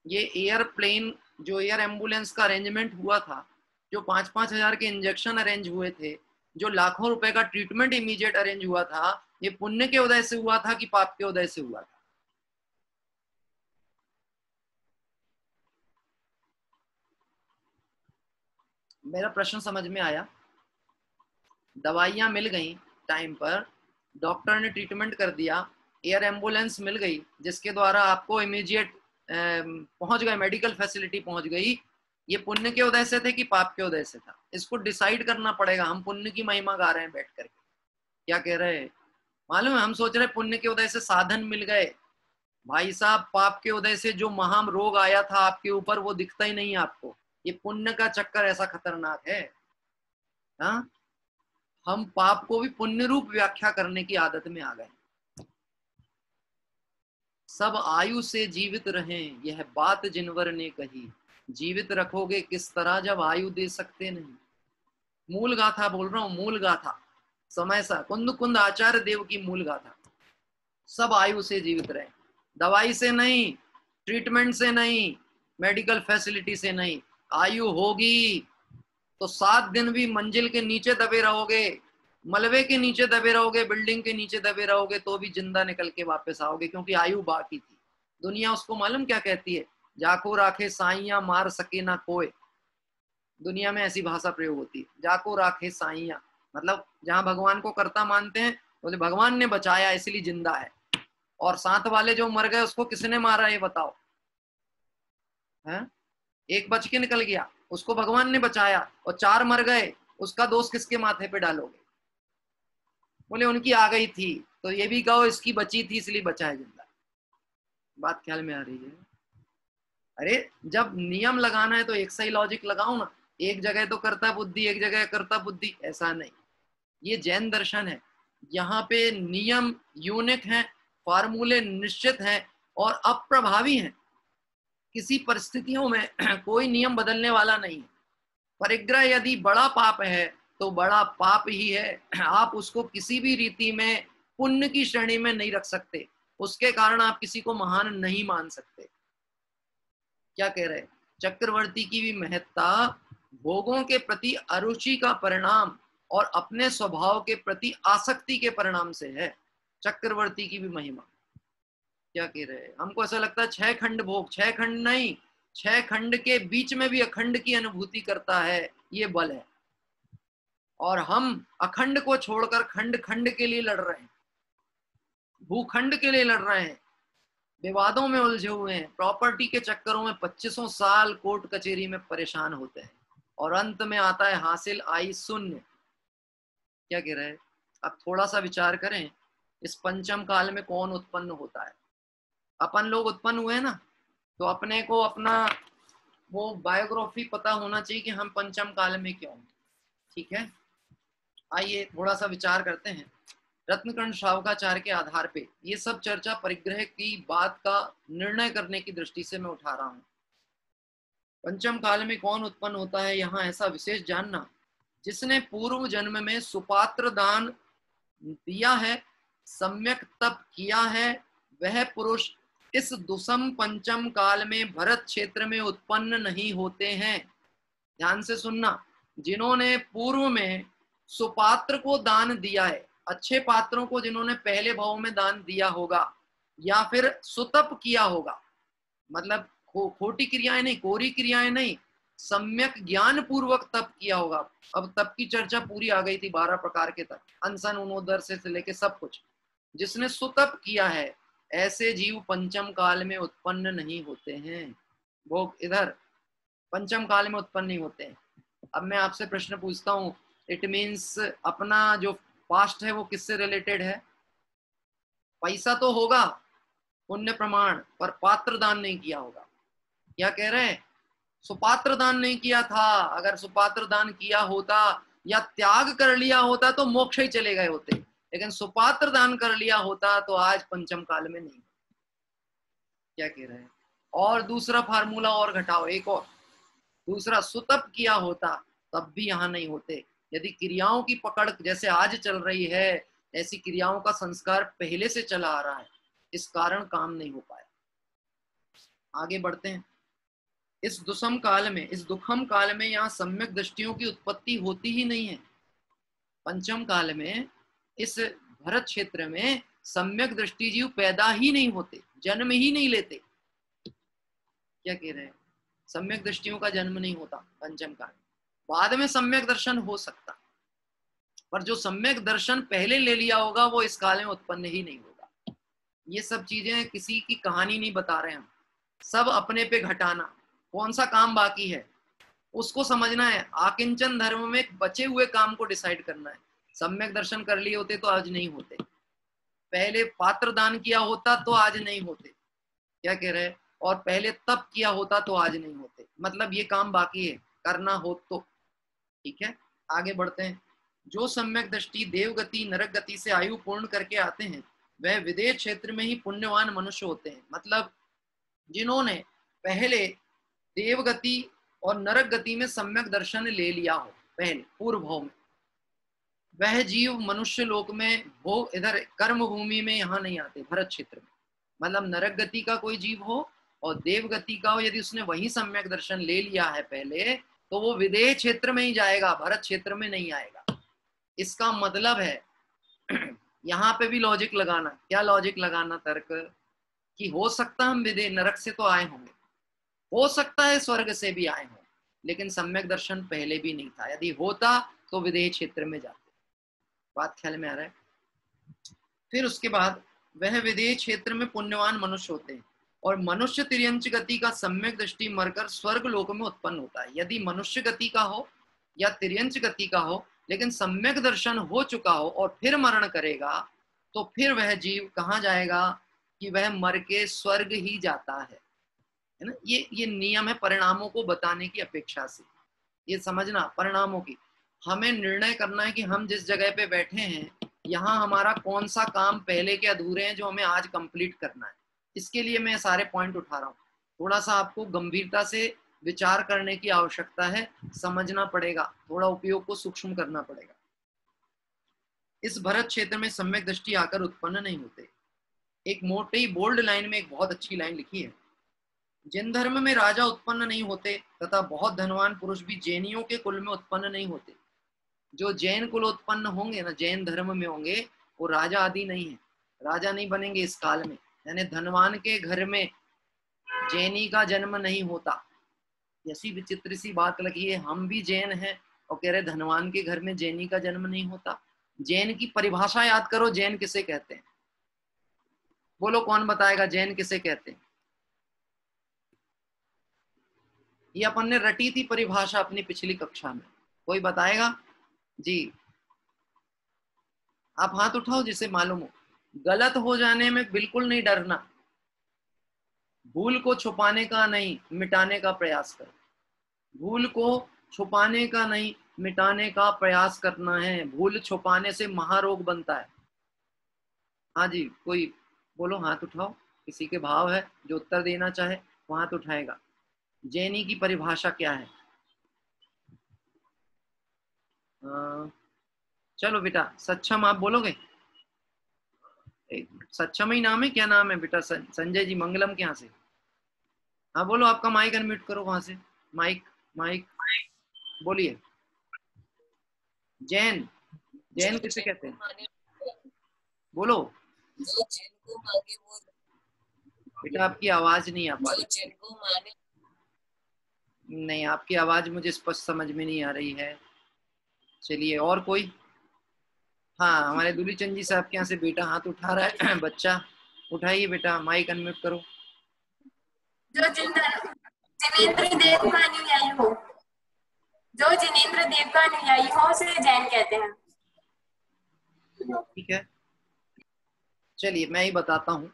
ये एयरप्लेन जो एयर एम्बुलेंस का अरेंजमेंट हुआ था, जो 5-5 हजार के इंजेक्शन अरेंज हुए थे, जो लाखों रुपए का ट्रीटमेंट इमीडिएट अरेंज हुआ था, ये पुण्य के उदय से हुआ था कि पाप के उदय से हुआ था? मेरा प्रश्न समझ में आया? दवाइयां मिल गई टाइम पर, डॉक्टर ने ट्रीटमेंट कर दिया, एयर एम्बुलेंस मिल गई जिसके द्वारा आपको इमीडिएट पहुंच गए, मेडिकल फैसिलिटी पहुंच गई। ये पुण्य के उदय से थे कि पाप के उदय से था? इसको डिसाइड करना पड़ेगा। हम पुण्य की महिमा गा रहे हैं बैठ करके, क्या कह रहे हैं मालूम है? हम सोच रहे पुण्य के उदय से साधन मिल गए। भाई साहब पाप के उदय से जो महान रोग आया था आपके ऊपर वो दिखता ही नहीं आपको। ये पुण्य का चक्कर ऐसा खतरनाक है। हाँ, हम पाप को भी पुण्य रूप व्याख्या करने की आदत में आ गए। सब आयु से जीवित रहें, यह बात जिनवर ने कही। जीवित रखोगे किस तरह जब आयु दे सकते नहीं। मूल गाथा बोल रहा हूं, मूल गाथा, समय सा कुंद कुंद आचार्य देव की मूल गाथा। सब आयु से जीवित रहे, दवाई से नहीं, ट्रीटमेंट से नहीं, मेडिकल फैसिलिटी से नहीं। आयु होगी तो 7 दिन भी मंजिल के नीचे दबे रहोगे, मलबे के नीचे दबे रहोगे, बिल्डिंग के नीचे दबे रहोगे, तो भी जिंदा निकल के वापस आओगे, क्योंकि आयु बाकी थी। दुनिया उसको मालूम क्या कहती है, जाको राखे साइया मार सके ना कोई। दुनिया में ऐसी भाषा प्रयोग होती है, जाको राखे साइया, मतलब जहां भगवान को कर्ता मानते हैं, बोले भगवान ने बचाया इसलिए जिंदा है। और साथ वाले जो मर गए उसको किसने मारा ये बताओ, है? एक बच के निकल गया, उसको भगवान ने बचाया, और 4 मर गए, उसका दोष किसके माथे पे डालोगे? बोले उनकी आ गई थी, तो ये भी कहो इसकी बची थी इसलिए बचा है जिंदा। बात ख्याल में आ रही है? अरे जब नियम लगाना है तो एक सही लॉजिक लगाओ ना, एक जगह तो कर्ता बुद्धि, एक जगह कर्ता बुद्धि, ऐसा नहीं। ये जैन दर्शन है, यहाँ पे नियम यूनिक हैं, फार्मूले निश्चित हैं और अप्रभावी हैं। किसी परिस्थितियों में कोई नियम बदलने वाला नहीं है। परिग्रह यदि बड़ा पाप है तो बड़ा पाप ही है, आप उसको किसी भी रीति में पुण्य की श्रेणी में नहीं रख सकते, उसके कारण आप किसी को महान नहीं मान सकते। क्या कह रहे? चक्रवर्ती की भी महत्ता भोगों के प्रति अरुचि का परिणाम और अपने स्वभाव के प्रति आसक्ति के परिणाम से है। चक्रवर्ती की भी महिमा। क्या कह रहे हैं? हमको ऐसा लगता है 6 खंड भोग, 6 खंड नहीं, 6 खंड के बीच में भी अखंड की अनुभूति करता है, ये बल है। और हम अखंड को छोड़कर खंड खंड के लिए लड़ रहे हैं, भूखंड के लिए लड़ रहे हैं, विवादों में उलझे हुए हैं, प्रॉपर्टी के चक्करों में 2500 साल कोर्ट कचहरी में परेशान होते हैं, और अंत में आता है हासिल आई शून्य। क्या कह रहे हैं? अब थोड़ा सा विचार करें, इस पंचम काल में कौन उत्पन्न होता है? अपन लोग उत्पन्न हुए ना, तो अपने को अपना वो बायोग्राफी पता होना चाहिए कि हम पंचम काल में क्यों। ठीक है, आइए थोड़ा सा विचार करते हैं। रत्नकर्ण श्रावकाचार्य के आधार पे ये सब चर्चा परिग्रह की बात का निर्णय करने की दृष्टि से मैं उठा रहा हूं। पंचम काल में कौन उत्पन्न होता है, यहाँ ऐसा विशेष जानना, जिसने पूर्व जन्म में सुपात्र दान दिया है, सम्यक तप किया है, वह पुरुष इस दुसम पंचम काल में भरत क्षेत्र में उत्पन्न नहीं होते हैं। ध्यान से सुनना, जिन्होंने पूर्व में सुपात्र को दान दिया है, अच्छे पात्रों को जिन्होंने पहले भाव में दान दिया होगा, या फिर सुतप किया होगा, मतलब खोटी क्रियाएं नहीं, कोरी क्रियाएं नहीं, सम्यक ज्ञान पूर्वक तप किया होगा। अब तप की चर्चा पूरी आ गई थी 12 प्रकार के तप, अनशन उनोदर से लेके सब कुछ। जिसने सुतप किया है, ऐसे जीव पंचम काल में उत्पन्न नहीं होते हैं। भोग इधर पंचम काल में उत्पन्न नहीं होते हैं। अब मैं आपसे प्रश्न पूछता हूँ, इट मीन्स अपना जो पास्ट है वो किससे रिलेटेड है? पैसा तो होगा, पुण्य प्रमाण, पर पात्र दान नहीं किया होगा। क्या कह रहे हैं? सुपात्र दान नहीं किया था। अगर सुपात्र दान किया होता या त्याग कर लिया होता तो मोक्ष ही चले गए होते, लेकिन सुपात्र दान कर लिया होता तो आज पंचम काल में नहीं। क्या कह रहे हैं? और दूसरा फार्मूला और घटाओ, एक और दूसरा, सुतप किया होता तब भी यहाँ नहीं होते। यदि क्रियाओं की पकड़ जैसे आज चल रही है, ऐसी क्रियाओं का संस्कार पहले से चला आ रहा है, इस कारण काम नहीं हो पाया। आगे बढ़ते हैं। इस दुसम काल में, इस दुखम काल में यहाँ सम्यक दृष्टियों की उत्पत्ति होती ही नहीं है। पंचम काल में इस भरत क्षेत्र में सम्यक दृष्टि जीव पैदा ही नहीं होते, जन्म ही नहीं लेते। क्या कह रहे हैं? सम्यक दृष्टियों का जन्म नहीं होता पंचम काल। बाद में सम्यक दर्शन हो सकता, पर जो सम्यक दर्शन पहले ले लिया होगा वो इस काल में उत्पन्न ही नहीं होगा। ये सब चीजें किसी की कहानी नहीं बता रहे हम, सब अपने पे घटाना। कौन सा काम बाकी है उसको समझना है। आकिंचन धर्म में बचे हुए काम को डिसाइड करना है। सम्यक दर्शन कर लिए होते तो आज नहीं होते, पहले पात्र दान किया होता तो आज नहीं होते। क्या कह रहे हैं? और पहले तप किया होता तो आज नहीं होते। मतलब ये काम बाकी है, करना हो तो। ठीक है, आगे बढ़ते हैं। जो सम्यक दृष्टि देव गति नरक गति से आयु पूर्ण करके आते हैं, वह विदेह क्षेत्र में ही पुण्यवान मनुष्य होते हैं। मतलब जिन्होंने पहले देवगति और नरक गति में सम्यक दर्शन ले लिया हो, पहले पूर्व भाव में, वह जीव मनुष्य लोक में भोग, इधर कर्म भूमि में यहाँ नहीं आते, भरत क्षेत्र में। मतलब नरक गति का कोई जीव हो और देव गति का हो, यदि उसने वही सम्यक दर्शन ले लिया है पहले, तो वो विदेह क्षेत्र में ही जाएगा, भरत क्षेत्र में नहीं आएगा। इसका मतलब है यहाँ पे भी लॉजिक लगाना। क्या लॉजिक लगाना? तर्क कि हो सकता हम विदेह नरक से तो आए होंगे, हो सकता है स्वर्ग से भी आए हों, लेकिन सम्यक दर्शन पहले भी नहीं था। यदि होता तो विदेह क्षेत्र में जाते। बात ख्याल में आ रहा है? फिर उसके बाद वह विदेह क्षेत्र में पुण्यवान मनुष्य होते हैं और मनुष्य तिर्यंच गति का सम्यक दृष्टि मरकर स्वर्ग लोक में उत्पन्न होता है। यदि मनुष्य गति का हो या तिर्यंच गति का हो, लेकिन सम्यक दर्शन हो चुका हो और फिर मरण करेगा, तो फिर वह जीव कहाँ जाएगा? कि वह मर के स्वर्ग ही जाता है ना। ये नियम है परिणामों को बताने की अपेक्षा से। ये समझना, परिणामों की हमें निर्णय करना है कि हम जिस जगह पे बैठे हैं यहाँ हमारा कौन सा काम पहले के अधूरे हैं जो हमें आज कंप्लीट करना है। इसके लिए मैं सारे पॉइंट उठा रहा हूँ। थोड़ा सा आपको गंभीरता से विचार करने की आवश्यकता है, समझना पड़ेगा, थोड़ा उपयोग को सूक्ष्म करना पड़ेगा। इस भरत क्षेत्र में सम्यक दृष्टि आकर उत्पन्न नहीं होते। एक मोटी बोल्ड लाइन में एक बहुत अच्छी लाइन लिखी है, जिन धर्म में राजा उत्पन्न नहीं होते तथा बहुत धनवान पुरुष भी जैनियों के कुल में उत्पन्न नहीं होते। जो जैन कुल उत्पन्न होंगे ना, जैन धर्म में होंगे, वो राजा आदि नहीं है, राजा नहीं बनेंगे इस काल में। यानी धनवान के घर में जैनी का जन्म नहीं होता। ऐसी विचित्र सी बात लगी है, हम भी जैन हैं और कह रहे धनवान के घर में जैनी का जन्म नहीं होता। जैन की परिभाषा याद करो, जैन किसे कहते हैं? बोलो कौन बताएगा जैन किसे कहते हैं? ये अपन ने रटी थी परिभाषा अपनी पिछली कक्षा में, कोई बताएगा? जी आप हाथ उठाओ जिसे मालूम हो। गलत हो जाने में बिल्कुल नहीं डरना, भूल को छुपाने का नहीं, मिटाने का प्रयास करो। भूल को छुपाने का नहीं, मिटाने का प्रयास करना है। भूल छुपाने से महारोग बनता है। हाँ जी, कोई बोलो, हाथ उठाओ, किसी के भाव है जो उत्तर देना चाहे वो हाथ उठाएगा। जैनी की परिभाषा क्या है? चलो बेटा, सक्षम आप बोलोगे? सक्षम ही नाम है, क्या नाम है बेटा? संजय जी मंगलम के यहाँ से। हाँ बोलो, आपका माइक अनम्यूट करो वहां से। माइक माइक बोलिए। जैन, जैन किसे कहते हैं? बोलो बेटा, आपकी आवाज नहीं आ पा रही। नहीं, आपकी आवाज मुझे स्पष्ट समझ में नहीं आ रही है। चलिए और कोई? हाँ, हमारे दूलीचंद जी साहब के यहाँ से बेटा हाथ उठा रहा है। बच्चा उठाइए बेटा, माइक अनम्यूट करो। जो जिनेंद्र देव का अनुयायी हो, जो जिनेंद्र देव का अनुयायी हो उसे जैन कहते हैं। ठीक है, चलिए मैं ही बताता हूँ।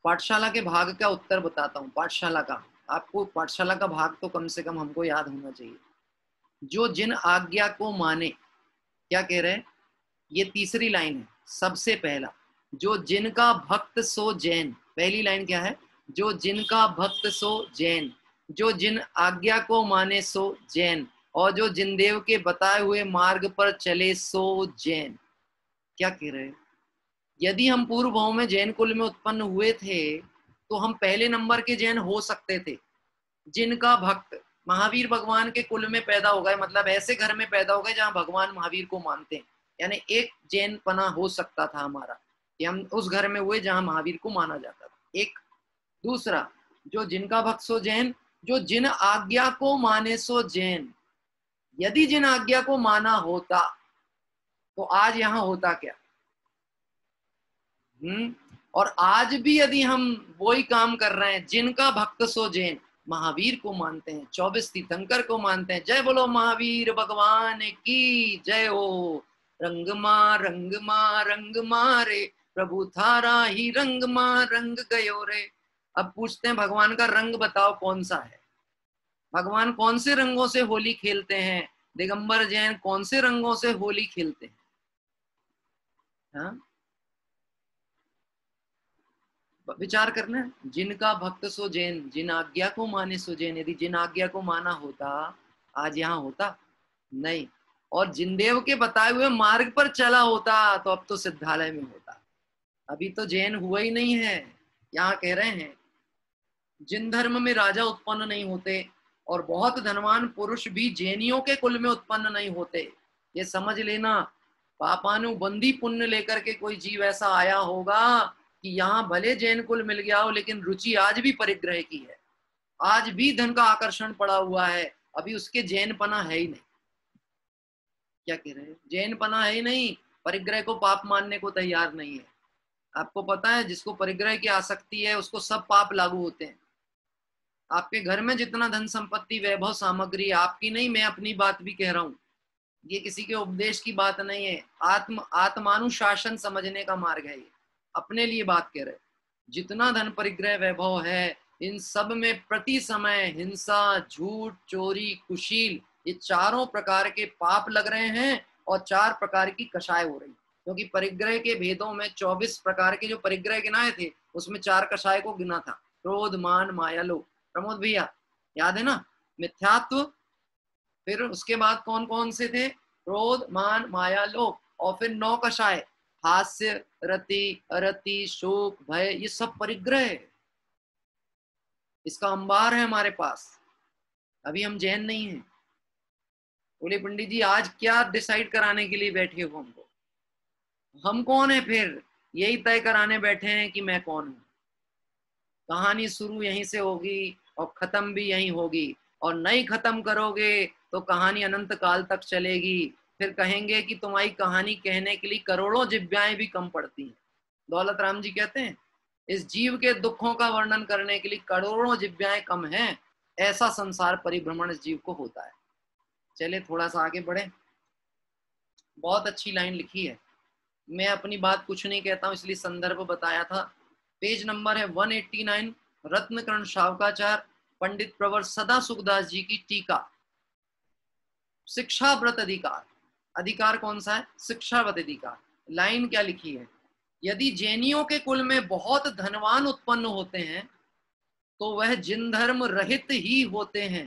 पाठशाला के भाग का उत्तर बताता हूँ। पाठशाला का, आपको पाठशाला का भाग तो कम से कम हमको याद होना चाहिए। जो जिन आज्ञा को माने, क्या कह रहे हैं? ये तीसरी लाइन है। सबसे पहला, जो जिनका भक्त सो जैन। पहली लाइन क्या है? जो जिनका भक्त सो जैन, जो जिन आज्ञा को माने सो जैन, और जो जिनदेव के बताए हुए मार्ग पर चले सो जैन। क्या कह रहे हैं? यदि हम पूर्व भाव में जैन कुल में उत्पन्न हुए थे तो हम पहले नंबर के जैन हो सकते थे। जिनका भक्त, महावीर भगवान के कुल में पैदा हो गए, मतलब ऐसे घर में पैदा हो गए जहां भगवान महावीर को मानते हैं। यानी एक जैन पना हो सकता था हमारा कि हम उस घर में हुए जहां महावीर को माना जाता था। एक। दूसरा, जो जिनका भक्त सो जैन, जो जिन आज्ञा को माने सो जैन। यदि जिन आज्ञा को माना होता तो आज यहाँ होता क्या? और आज भी यदि हम वही काम कर रहे हैं, जिनका भक्त सो जैन, महावीर को मानते हैं, 24 तीर्थंकर को मानते हैं। जय बोलो महावीर भगवान की जय हो। रंग मा रे प्रभु थारा ही रंग गयो रे। अब पूछते हैं भगवान का रंग बताओ कौन सा है? भगवान कौन से रंगों से होली खेलते हैं? दिगंबर जैन कौन से रंगों से होली खेलते हैं? हाँ? विचार करना है, जिनका भक्त सो जैन, जिन आज्ञा को माने सो जैन। यदि जिन आज्ञा को माना होता आज यहाँ होता नहीं, और जिनदेव के बताए हुए मार्ग पर चला होता तो अब तो सिद्धालय में होता। अभी तो जैन हुआ ही नहीं है। यहाँ कह रहे हैं जिन धर्म में राजा उत्पन्न नहीं होते और बहुत धनवान पुरुष भी जैनियों के कुल में उत्पन्न नहीं होते। ये समझ लेना, पापानुबंधी पुण्य लेकर के कोई जीव ऐसा आया होगा कि यहाँ भले जैन कुल मिल गया हो, लेकिन रुचि आज भी परिग्रह की है, आज भी धन का आकर्षण पड़ा हुआ है, अभी उसके जैन पना है ही नहीं। क्या कह रहे हैं? जैन पना है ही नहीं, परिग्रह को पाप मानने को तैयार नहीं है। आपको पता है जिसको परिग्रह की आसक्ति है उसको सब पाप लागू होते हैं। आपके घर में जितना धन संपत्ति वैभव सामग्री, आपकी नहीं, मैं अपनी बात भी कह रहा हूँ, ये किसी के उपदेश की बात नहीं है, आत्मानुशासन समझने का मार्ग है। ये अपने लिए बात कह रहे, जितना धन परिग्रह वैभव है इन सब में प्रति समय हिंसा, झूठ, चोरी, कुशील, ये चारों प्रकार के पाप लग रहे हैं और 4 प्रकार की कषाय हो रही। क्योंकि परिग्रह के भेदों में 24 प्रकार के जो परिग्रह गिनाए थे उसमें 4 कषाय को गिना था, क्रोध, मान, माया, लोभ। प्रमोद भैया याद है ना? मिथ्यात्व, फिर उसके बाद कौन कौन से थे? क्रोध, मान, माया, लोभ, और फिर 9 कषाय, हास्य, रति, अरति, शोक, भय, ये सब परिग्रह है। इसका अंबार है हमारे पास। अभी हम जैन नहीं हैं। बोले पंडित जी आज क्या डिसाइड कराने के लिए बैठे हो हमको? हम कौन है फिर? यही तय कराने बैठे हैं कि मैं कौन हूं। कहानी शुरू यहीं से होगी और खत्म भी यहीं होगी, और नहीं खत्म करोगे तो कहानी अनंत काल तक चलेगी। फिर कहेंगे कि तुम्हारी कहानी कहने के लिए करोड़ों जिब्याएं भी कम पड़ती हैं। दौलत राम जी कहते हैं इस जीव के दुखों का वर्णन करने के लिए करोड़ों जिब्याएं कम हैं। ऐसा संसार परिभ्रमण इस जीव को होता है। चले थोड़ा सा आगे बढ़े। बहुत अच्छी लाइन लिखी है। मैं अपनी बात कुछ नहीं कहता हूं, इसलिए संदर्भ बताया था। पेज नंबर है 189, रत्नकर्ण शावकाचार्य पंडित प्रवर सदा सुखदास जी की टीका। शिक्षा व्रत अधिकार, अधिकार कौन सा है? शिक्षा व्रत अधिकार। लाइन क्या लिखी है? यदि जैनियों के कुल में बहुत धनवान उत्पन्न होते हैं तो वह जिन धर्म रहित ही होते हैं।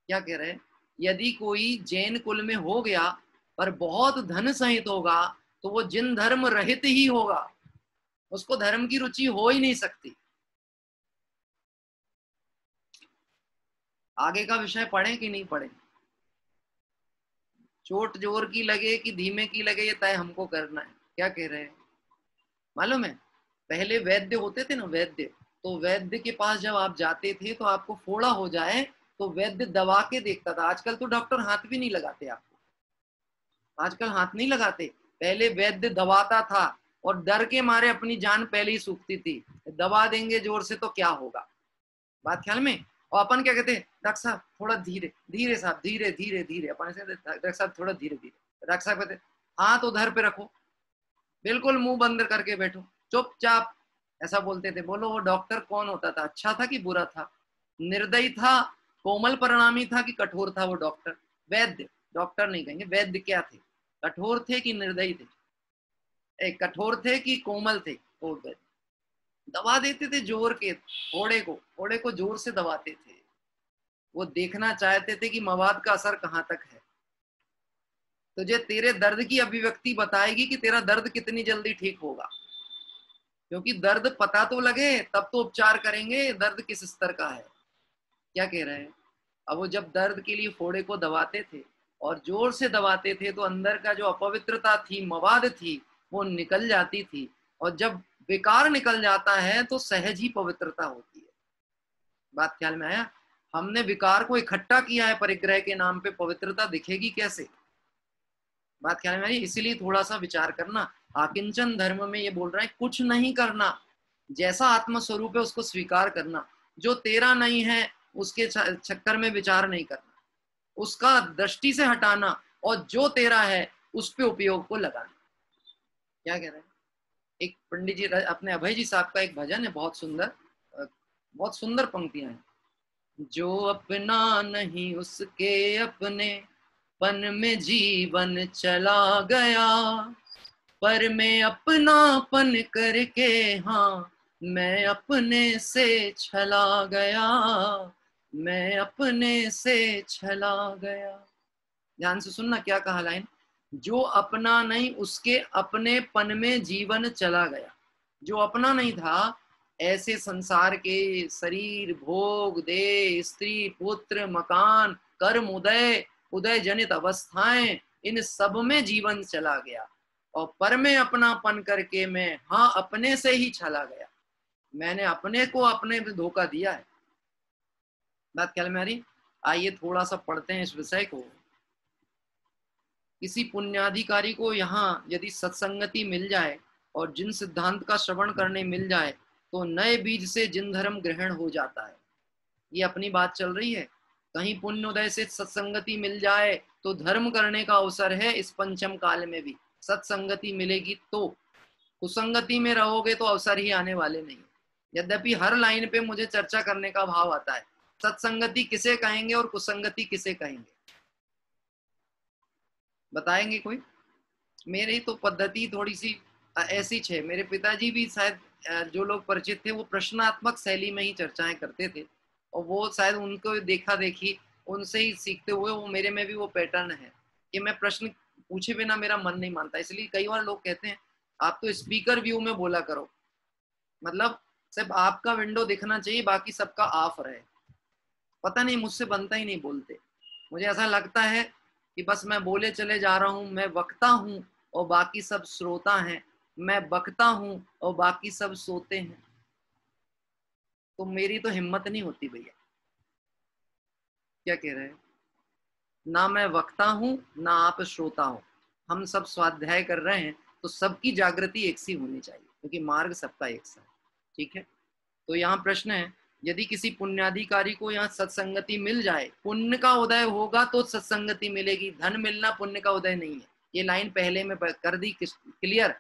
क्या कह रहे हैं? यदि कोई जैन कुल में हो गया पर बहुत धन सहित होगा तो वो जिन धर्म रहित ही होगा, उसको धर्म की रुचि हो ही नहीं सकती। आगे का विषय पढ़ें कि नहीं पढ़ें? चोट जोर की लगे कि धीमे की लगे ये तय हमको करना है। क्या कह रहे हैं मालूम है? पहले वैद्य होते थे ना, वैद्य, तो वैद्य के पास जब आप जाते थे तो आपको फोड़ा हो जाए तो वैद्य दबा के देखता था। आजकल तो डॉक्टर हाथ भी नहीं लगाते आपको, आजकल हाथ नहीं लगाते। पहले वैद्य दबाता था और डर के मारे अपनी जान पहले ही सूखती थी। दबा देंगे जोर से तो क्या होगा, बात ख्याल में। और अपन क्या कहते हैं? डॉक्टर साहब थोड़ा धीरे धीरे, साहब धीरे धीरे धीरे। अपन से डॉक्टर साहब थोड़ा धीरे धीरे। डॉक्टर साहब कहते हाथ उधर पे रखो, बिल्कुल मुंह बंद करके बैठो, चुपचाप, ऐसा बोलते थे। बोलो वो डॉक्टर कौन होता था? अच्छा था कि बुरा था? निर्दयी था, कोमल परिणामी था कि कठोर था वो डॉक्टर? वैद्य, डॉक्टर नहीं कहेंगे, वैद्य क्या थे? कठोर थे कि निर्दयी थे? कठोर थे कि कोमल थे? वो वैद्य दबा देते थे जोर के, फोड़े को जोर से दबाते थे। वो देखना चाहते थे कि मवाद का असर कहाँ तक है। तुझे तेरे दर्द की अभिव्यक्ति बताएगी कि तेरा दर्द कितनी जल्दी ठीक होगा, क्योंकि दर्द पता तो लगे तब तो उपचार करेंगे दर्द किस स्तर का है। क्या कह रहे हैं? अब वो जब दर्द के लिए फोड़े को दबाते थे और जोर से दबाते थे तो अंदर का जो अपवित्रता थी, मवाद थी, वो निकल जाती थी। और जब विकार निकल जाता है तो सहज ही पवित्रता होती है। बात ख्याल में आया? हमने विकार को इकट्ठा किया है परिग्रह के नाम पे, पवित्रता दिखेगी कैसे? बात ख्याल में आई? इसीलिए थोड़ा सा विचार करना। आकिंचन धर्म में ये बोल रहा है कुछ नहीं करना, जैसा आत्मस्वरूप है उसको स्वीकार करना। जो तेरा नहीं है उसके चक्कर में विचार नहीं करना, उसका दृष्टि से हटाना, और जो तेरा है उस पे उपयोग को लगाना। क्या कह रहे हैं? एक पंडित जी, अपने अभय जी साहब का एक भजन है, बहुत सुंदर पंक्तियां हैं। जो अपना नहीं उसके अपने पन में जीवन चला गया, पर मैं अपनापन करके हाँ मैं अपने से छला गया, मैं अपने से छला गया। ध्यान से सुनना क्या कहा लाइन, जो अपना नहीं उसके अपनेपन में जीवन चला गया। जो अपना नहीं था, ऐसे संसार के शरीर, भोग, देह, स्त्री, पुत्र, मकान, कर्म, उदय, उदय जनित अवस्थाएं, इन सब में जीवन चला गया। और पर में अपनापन करके मैं हाँ अपने से ही छला गया। मैंने अपने को अपने में धोखा दिया है। बात ख्याल में आ रही? आइए थोड़ा सा पढ़ते हैं इस विषय को। किसी पुण्याधिकारी को यहाँ यदि सत्संगति मिल जाए और जिन सिद्धांत का श्रवण करने मिल जाए तो नए बीज से जिन धर्म ग्रहण हो जाता है। ये अपनी बात चल रही है। कहीं पुण्योदय से सत्संगति मिल जाए तो धर्म करने का अवसर है। इस पंचम काल में भी सत्संगति मिलेगी तो, कुसंगति में रहोगे तो अवसर ही आने वाले नहीं। यद्यपि हर लाइन पे मुझे चर्चा करने का भाव आता है, सत्संगति किसे कहेंगे और कुसंगति किसे कहेंगे, बताएंगे कोई? मेरी तो पद्धति थोड़ी सी ऐसी है। मेरे पिताजी भी शायद, जो लोग परिचित थे, वो प्रश्नात्मक शैली में ही चर्चाएं करते थे और वो शायद उनको देखा देखी उनसे ही सीखते हुए वो मेरे में भी वो पैटर्न है कि मैं प्रश्न पूछे बिना मेरा मन नहीं मानता। इसलिए कई बार लोग कहते हैं आप तो स्पीकर व्यू में बोला करो, मतलब सिर्फ आपका विंडो दिखना चाहिए, बाकी सबका ऑफ रहे। पता नहीं मुझसे बनता ही नहीं बोलते। मुझे ऐसा लगता है कि बस मैं बोले चले जा रहा हूँ, मैं वक्ता हूँ और बाकी सब श्रोता हैं, मैं बकता हूँ और बाकी सब सोते हैं। तो मेरी तो हिम्मत नहीं होती भैया। क्या कह रहे हैं? ना मैं वक्ता हूँ ना आप श्रोता हो, हम सब स्वाध्याय कर रहे हैं तो सबकी जागृति एक सी होनी चाहिए क्योंकि मार्ग सबका एक सा है। ठीक है, तो यहाँ प्रश्न है, यदि किसी पुण्याधिकारी को यहाँ सत्संगति मिल जाए, पुण्य का उदय होगा तो सत्संगति मिलेगी, धन मिलना पुण्य का उदय नहीं है। ये लाइन पहले में कर दी क्लियर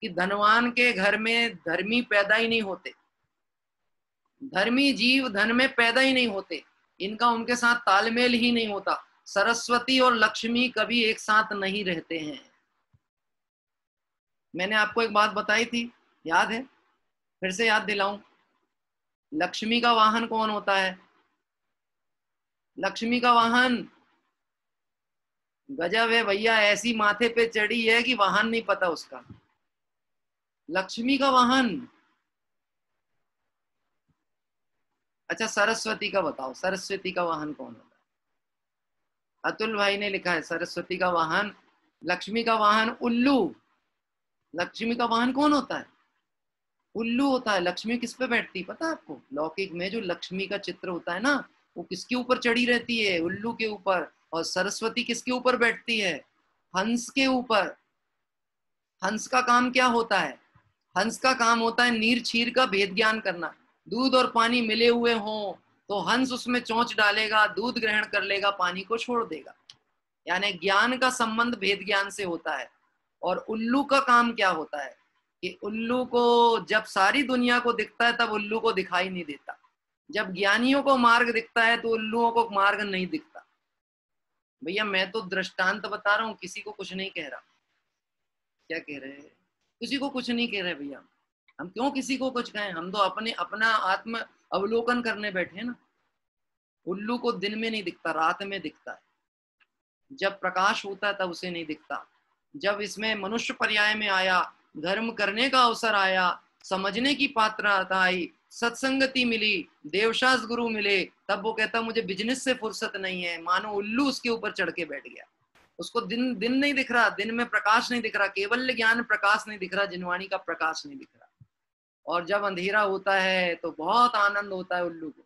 कि धनवान के घर में धर्मी पैदा ही नहीं होते, धर्मी जीव धन में पैदा ही नहीं होते, इनका उनके साथ तालमेल ही नहीं होता। सरस्वती और लक्ष्मी कभी एक साथ नहीं रहते हैं। मैंने आपको एक बात बताई थी, याद है? फिर से याद दिलाऊं, लक्ष्मी का वाहन कौन होता है? लक्ष्मी का वाहन गजब है भैया, ऐसी माथे पे चढ़ी है कि वाहन नहीं पता उसका। लक्ष्मी का वाहन, अच्छा सरस्वती का बताओ, सरस्वती का वाहन कौन होता है? अतुल भाई ने लिखा है सरस्वती का वाहन, लक्ष्मी का वाहन उल्लू। लक्ष्मी का वाहन कौन होता है? उल्लू होता है। लक्ष्मी किस पे बैठती है पता है आपको? लौकिक में जो लक्ष्मी का चित्र होता है ना, वो किसके ऊपर चढ़ी रहती है? उल्लू के ऊपर। और सरस्वती किसके ऊपर बैठती है? हंस के ऊपर। हंस का काम क्या होता है? हंस का काम होता है नीर छीर का भेद ज्ञान करना। दूध और पानी मिले हुए हों तो हंस उसमें चोंच डालेगा, दूध ग्रहण कर लेगा, पानी को छोड़ देगा। यानी ज्ञान का संबंध भेद ज्ञान से होता है। और उल्लू का काम क्या होता है कि उल्लू को जब सारी दुनिया को दिखता है तब उल्लू को दिखाई नहीं देता, जब ज्ञानियों को मार्ग दिखता है तो उल्लुओं को मार्ग नहीं दिखता। भैया मैं तो दृष्टांत बता रहा हूँ, किसी को कुछ नहीं कह रहा। क्या कह रहे हैं? किसी को कुछ नहीं कह रहे भैया। हम क्यों किसी को कुछ कहें? हम तो अपना आत्म अवलोकन करने बैठे हैं ना। उल्लू को दिन में नहीं दिखता, रात में दिखता है। जब प्रकाश होता है तब उसे नहीं दिखता। जब इसमें मनुष्य पर्याय में आया, धर्म करने का अवसर आया, समझने की पात्रता आई, सत्संगति मिली, देवशास्त्र गुरु मिले, तब वो कहता मुझे बिजनेस से फुर्सत नहीं है। मानो उल्लू उसके ऊपर चढ़ के बैठ गया। उसको दिन नहीं दिख रहा, दिन में प्रकाश नहीं दिख रहा, केवल ज्ञान प्रकाश नहीं दिख रहा, जिनवाणी का प्रकाश नहीं दिख रहा। और जब अंधेरा होता है तो बहुत आनंद होता है उल्लू को।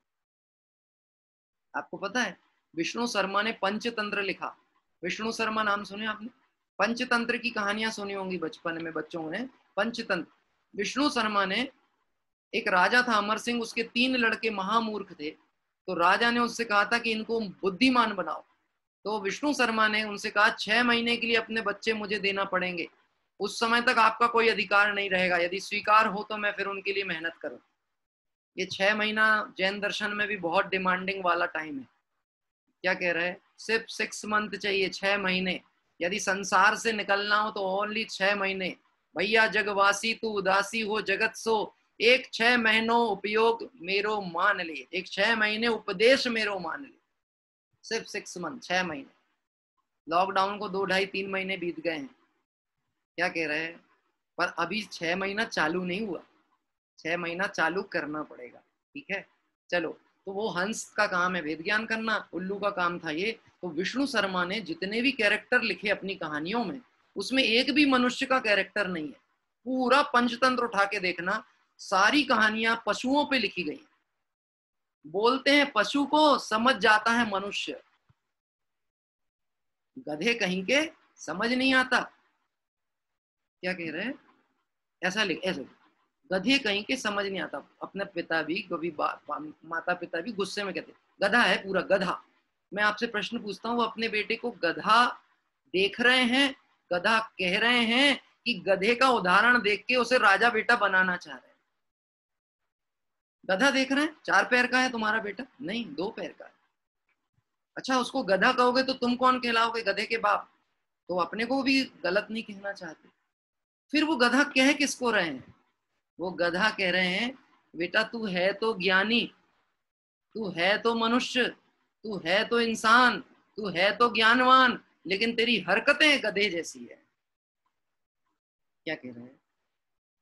आपको पता है विष्णु शर्मा ने पंचतंत्र लिखा। विष्णु शर्मा नाम सुने आपने? पंचतंत्र की कहानियां सुनी होंगी बचपन में बच्चों ने। पंचतंत्र, विष्णु शर्मा ने, एक राजा था अमर सिंह, उसके 3 लड़के महामूर्ख थे। तो राजा ने उससे कहा था कि इनको बुद्धिमान बनाओ। तो विष्णु शर्मा ने उनसे कहा 6 महीने के लिए अपने बच्चे मुझे देना पड़ेंगे, उस समय तक आपका कोई अधिकार नहीं रहेगा, यदि स्वीकार हो तो मैं फिर उनके लिए मेहनत करूं। ये 6 महीना जैन दर्शन में भी बहुत डिमांडिंग वाला टाइम है। क्या कह रहे हैं? सिर्फ 6 मंथ चाहिए, 6 महीने। यदि संसार से निकलना हो तो ओनली 6 महीने। भैया जगवासी तू उदासी हो जगत सो, एक 6 महीनों उपयोग मेरो मान ले, एक 6 महीने उपदेश मेरो मान ले, सिर्फ 6 मंथ, 6 महीने। लॉकडाउन को 2, 2.5, 3 महीने बीत गए हैं, क्या कह रहे हैं, पर अभी 6 महीना चालू नहीं हुआ, 6 महीना चालू करना पड़ेगा, ठीक है। चलो, तो वो हंस का काम है वेद ज्ञान करना, उल्लू का काम था ये। तो विष्णु शर्मा ने जितने भी कैरेक्टर लिखे अपनी कहानियों में, उसमें एक भी मनुष्य का कैरेक्टर नहीं है। पूरा पंचतंत्र उठा के देखना, सारी कहानियां पशुओं पे लिखी गई। बोलते हैं पशु को समझ जाता है मनुष्य, गधे कहीं के समझ नहीं आता। क्या कह रहे हैं, ऐसा लिख, ऐसे गधे कहीं के समझ नहीं आता। अपने पिता भी कभी माता पिता भी गुस्से में कहते गधा है पूरा गधा। मैं आपसे प्रश्न पूछता हूँ, वो अपने बेटे को गधा देख रहे हैं, गधा कह रहे हैं, कि गधे का उदाहरण देख के उसे राजा बेटा बनाना चाह रहे हैं? गधा देख रहे हैं, 4 पैर का है तुम्हारा बेटा? नहीं, 2 पैर का है। अच्छा, उसको गधा कहोगे तो तुम कौन कहलाओगे? गधे के बाप। तो अपने को भी गलत नहीं कहना चाहते। फिर वो गधा कह किसको रहे हैं? वो गधा कह रहे हैं, बेटा तू है तो ज्ञानी, तू है तो मनुष्य, तू है तो इंसान, तू है तो ज्ञानवान, लेकिन तेरी हरकतें गधे जैसी है। क्या कह रहे हैं?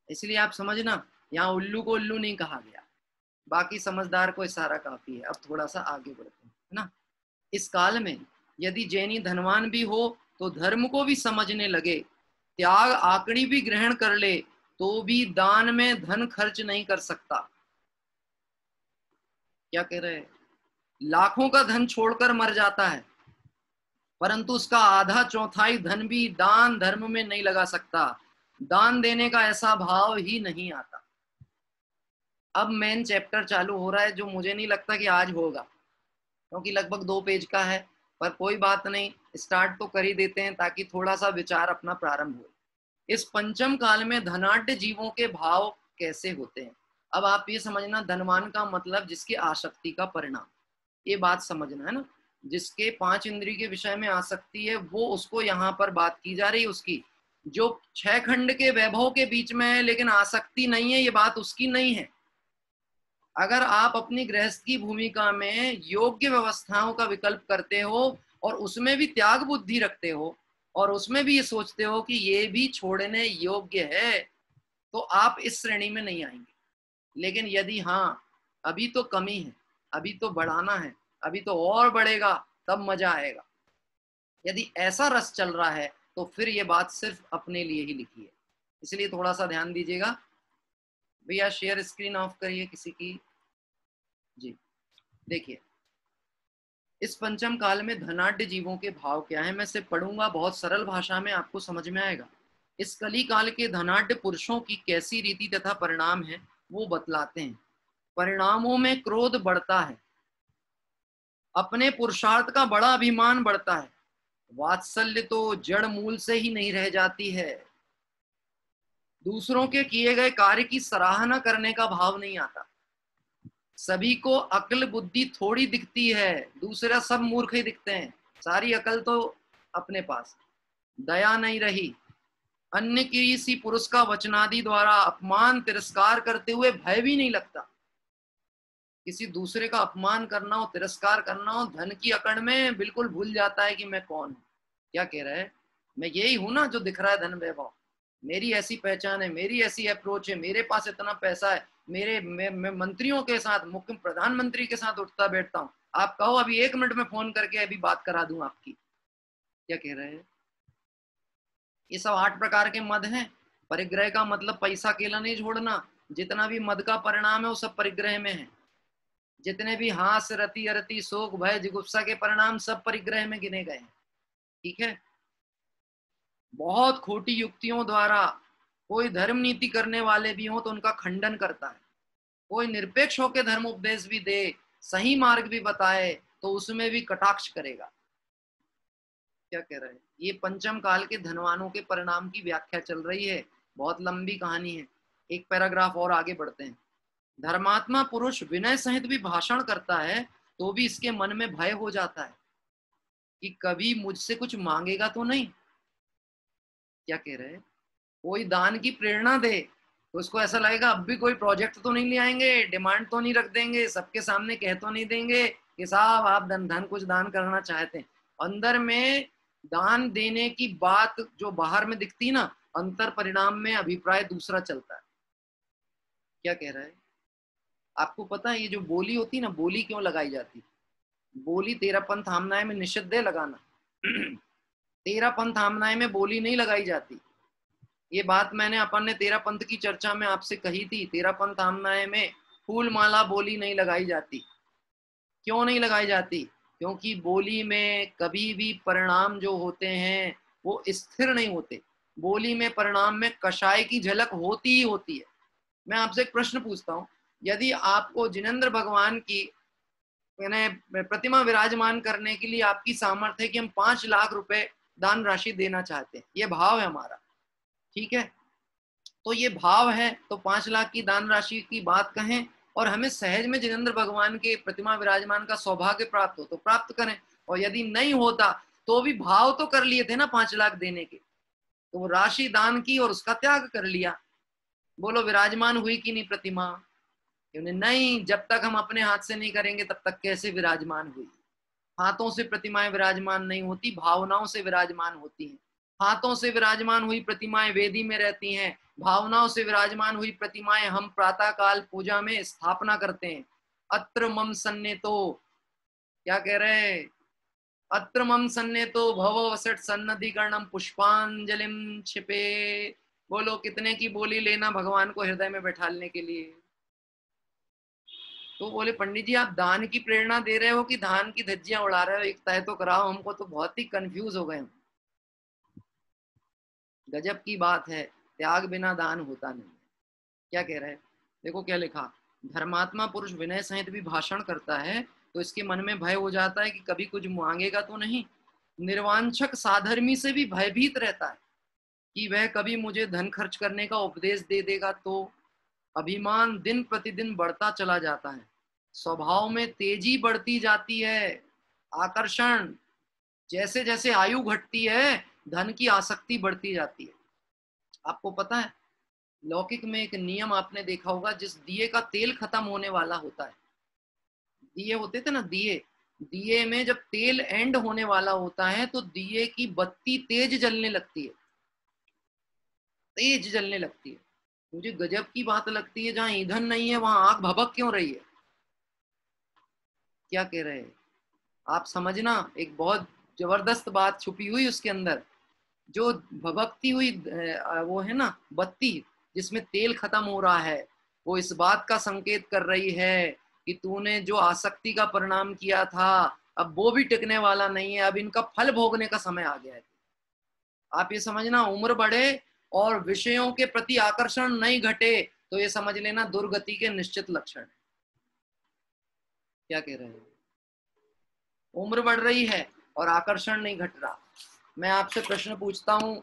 इसलिए आप समझना, यहाँ उल्लू को उल्लू नहीं कहा गया, बाकी समझदार को इशारा काफी है। अब थोड़ा सा आगे बढ़ते हैं, है ना। इस काल में यदि जैनी धनवान भी हो तो धर्म को भी समझने लगे, त्याग आकड़ी भी ग्रहण कर ले, तो भी दान में धन खर्च नहीं कर सकता। क्या कह रहे हैं? लाखों का धन छोड़कर मर जाता है, परंतु उसका आधा चौथाई धन भी दान धर्म में नहीं लगा सकता। दान देने का ऐसा भाव ही नहीं आता। अब मेन चैप्टर चालू हो रहा है, जो मुझे नहीं लगता कि आज होगा, क्योंकि लगभग 2 पेज का है, पर कोई बात नहीं, स्टार्ट तो कर ही देते हैं ताकि थोड़ा सा विचार अपना प्रारंभ हो। इस पंचम काल में धनाढ्य जीवों के भाव कैसे होते हैं? अब आप ये समझना, धनवान का मतलब जिसकी आसक्ति का परिणाम, ये बात समझना है ना। जिसके 5 इंद्रिय के विषय में आसक्ति है, वो उसको यहाँ पर बात की जा रही है उसकी। जो 6 खंड के वैभव के बीच में है लेकिन आसक्ति नहीं है, ये बात उसकी नहीं है। अगर आप अपनी गृहस्थ की भूमिका में योग्य व्यवस्थाओं का विकल्प करते हो और उसमें भी त्याग बुद्धि रखते हो और उसमें भी ये सोचते हो कि ये भी छोड़ने योग्य है, तो आप इस श्रेणी में नहीं आएंगे। लेकिन यदि हाँ, अभी तो कमी है, अभी तो बढ़ाना है, अभी तो और बढ़ेगा, तब मजा आएगा, यदि ऐसा रस चल रहा है, तो फिर ये बात सिर्फ अपने लिए ही लिखी है। इसलिए थोड़ा सा ध्यान दीजिएगा। भैया शेयर स्क्रीन ऑफ करिए किसी की जी। देखिए, इस पंचम काल में धनाढ्य जीवों के भाव क्या है, मैं सिर्फ पढ़ूंगा, बहुत सरल भाषा में आपको समझ में आएगा। इस कली काल के धनाढ्य पुरुषों की कैसी रीति तथा परिणाम है वो बतलाते हैं। परिणामों में क्रोध बढ़ता है, अपने पुरुषार्थ का बड़ा अभिमान बढ़ता है, वात्सल्य तो जड़ मूल से ही नहीं रह जाती है, दूसरों के किए गए कार्य की सराहना करने का भाव नहीं आता, सभी को अक्ल बुद्धि थोड़ी दिखती है, दूसरा सब मूर्ख ही दिखते हैं, सारी अकल तो अपने पास, दया नहीं रही, अन्य किसी पुरुष का वचनादि द्वारा अपमान तिरस्कार करते हुए भय भी नहीं लगता। किसी दूसरे का अपमान करना हो, तिरस्कार करना हो, धन की अकड़ में बिल्कुल भूल जाता है कि मैं कौन हूं। क्या कह रहा है? मैं यही हूं ना जो दिख रहा है धन वैभव, मेरी ऐसी पहचान है, मेरी ऐसी अप्रोच है, मेरे पास इतना पैसा है, मैं मंत्रियों के साथ, मुख्य प्रधानमंत्री के साथ उठता बैठता हूं। आप कहो अभी 1 मिनट में फोन करके अभी बात करा दूं आपकी। क्या कह रहे हैं? ये सब 8 प्रकार के मद हैं। परिग्रह का मतलब पैसा अकेला नहीं छोड़ना, जितना भी मद का परिणाम है वो सब परिग्रह में है। जितने भी हास रति अरति शोक भय जिगुप्सा के परिणाम सब परिग्रह में गिने गए हैं, ठीक है। बहुत खोटी युक्तियों द्वारा कोई धर्म नीति करने वाले भी हो तो उनका खंडन करता है, कोई निरपेक्ष होकर धर्म उपदेश भी दे, सही मार्ग भी बताए, तो उसमें भी कटाक्ष करेगा। क्या कह रहे हैं? ये पंचम काल के धनवानों के परिणाम की व्याख्या चल रही है, बहुत लंबी कहानी है, एक पैराग्राफ और आगे बढ़ते हैं। धर्मात्मा पुरुष विनय सहित भी भाषण करता है तो भी इसके मन में भय हो जाता है कि कभी मुझसे कुछ मांगेगा तो नहीं। क्या कह रहे हैं? कोई दान की प्रेरणा दे तो उसको ऐसा लगेगा अब भी कोई प्रोजेक्ट तो नहीं ले आएंगे, डिमांड तो नहीं रख देंगे, सबके सामने कह तो नहीं देंगे कि साहब आप धन कुछ दान करना चाहते हैं। अंदर में दान देने की बात जो बाहर में दिखती ना, अंतर परिणाम में अभिप्राय दूसरा चलता है। क्या कह रहा है? आपको पता है ये जो बोली होती ना, बोली क्यों लगाई जाती? बोली तेरापन थामनाएं में निषिद्ध है लगाना। तेरापन थामनाएं में बोली नहीं लगाई जाती। ये बात मैंने अपन ने तेरा पंथ की चर्चा में आपसे कही थी। तेरापन थामनाएं में फूल माला बोली नहीं लगाई जाती। क्यों नहीं लगाई जाती? क्योंकि बोली में कभी भी परिणाम जो होते हैं वो स्थिर नहीं होते। बोली में परिणाम में कषाय की झलक होती ही होती है। मैं आपसे एक प्रश्न पूछता हूँ, यदि आपको जिनेंद्र भगवान की प्रतिमा विराजमान करने के लिए आपकी सामर्थ्य है कि हम 5 लाख रुपए दान राशि देना चाहते हैं, ये भाव है हमारा, ठीक है, तो ये भाव है, तो 5 लाख की दान राशि की बात कहें और हमें सहज में जिनेंद्र भगवान के प्रतिमा विराजमान का सौभाग्य प्राप्त हो तो प्राप्त करें, और यदि नहीं होता तो भी भाव तो कर लिए थे ना 5 लाख देने के, तो वो राशि दान की और उसका त्याग कर लिया। बोलो विराजमान हुई कि नहीं प्रतिमा? नहीं, जब तक हम अपने हाथ से नहीं करेंगे तब तक कैसे विराजमान हुई? हाथों से प्रतिमाएं विराजमान नहीं होती, भावनाओं से विराजमान होती हैं। हाथों से विराजमान हुई प्रतिमाएं वेदी में रहती हैं, भावनाओं से विराजमान हुई प्रतिमाएं हम प्रातः काल पूजा में स्थापना करते हैं। अत्र मम सन्ने तो, क्या कह रहे? अत्र मम सन्ने तो भव वसट सन्नधिकरणम पुष्पांजलिम छिपे। बोलो कितने की बोली लेना भगवान को हृदय में बैठालने के लिए? तो बोले पंडित जी आप दान की प्रेरणा दे रहे हो कि धान की धज्जियां उड़ा रहे हो, एक तय तो कराओ हमको, तो बहुत ही कंफ्यूज हो गए हम। गजब की बात है, त्याग बिना दान होता नहीं। क्या कह रहे हैं? देखो क्या लिखा, धर्मात्मा पुरुष विनय सहित भी भाषण करता है तो इसके मन में भय हो जाता है कि कभी कुछ मांगेगा तो नहीं। निर्वांछक साधर्मी से भी भयभीत रहता है कि वह कभी मुझे धन खर्च करने का उपदेश दे देगा तो। अभिमान दिन प्रतिदिन बढ़ता चला जाता है, स्वभाव में तेजी बढ़ती जाती है, आकर्षण, जैसे जैसे आयु घटती है धन की आसक्ति बढ़ती जाती है। आपको पता है लौकिक में एक नियम आपने देखा होगा, जिस दिए का तेल खत्म होने वाला होता है, दिए होते थे ना दिए, दिए में जब तेल एंड होने वाला होता है तो दिए की बत्ती तेज जलने लगती है, तेज जलने लगती है। मुझे गजब की बात लगती है, जहां ईंधन नहीं है वहां आग भभक क्यों रही है? क्या कह रहे हैं आप? समझना, एक बहुत जबरदस्त बात छुपी हुई उसके अंदर। जो भभकती हुई वो है ना बत्ती जिसमें तेल खत्म हो रहा है, वो इस बात का संकेत कर रही है कि तूने जो आसक्ति का परिणाम किया था अब वो भी टिकने वाला नहीं है, अब इनका फल भोगने का समय आ गया है। आप ये समझना, उम्र बढ़े और विषयों के प्रति आकर्षण नहीं घटे तो ये समझ लेना दुर्गति के निश्चित लक्षण है। क्या कह रहे हैं? उम्र बढ़ रही है और आकर्षण नहीं घट रहा। मैं आपसे प्रश्न पूछता हूं,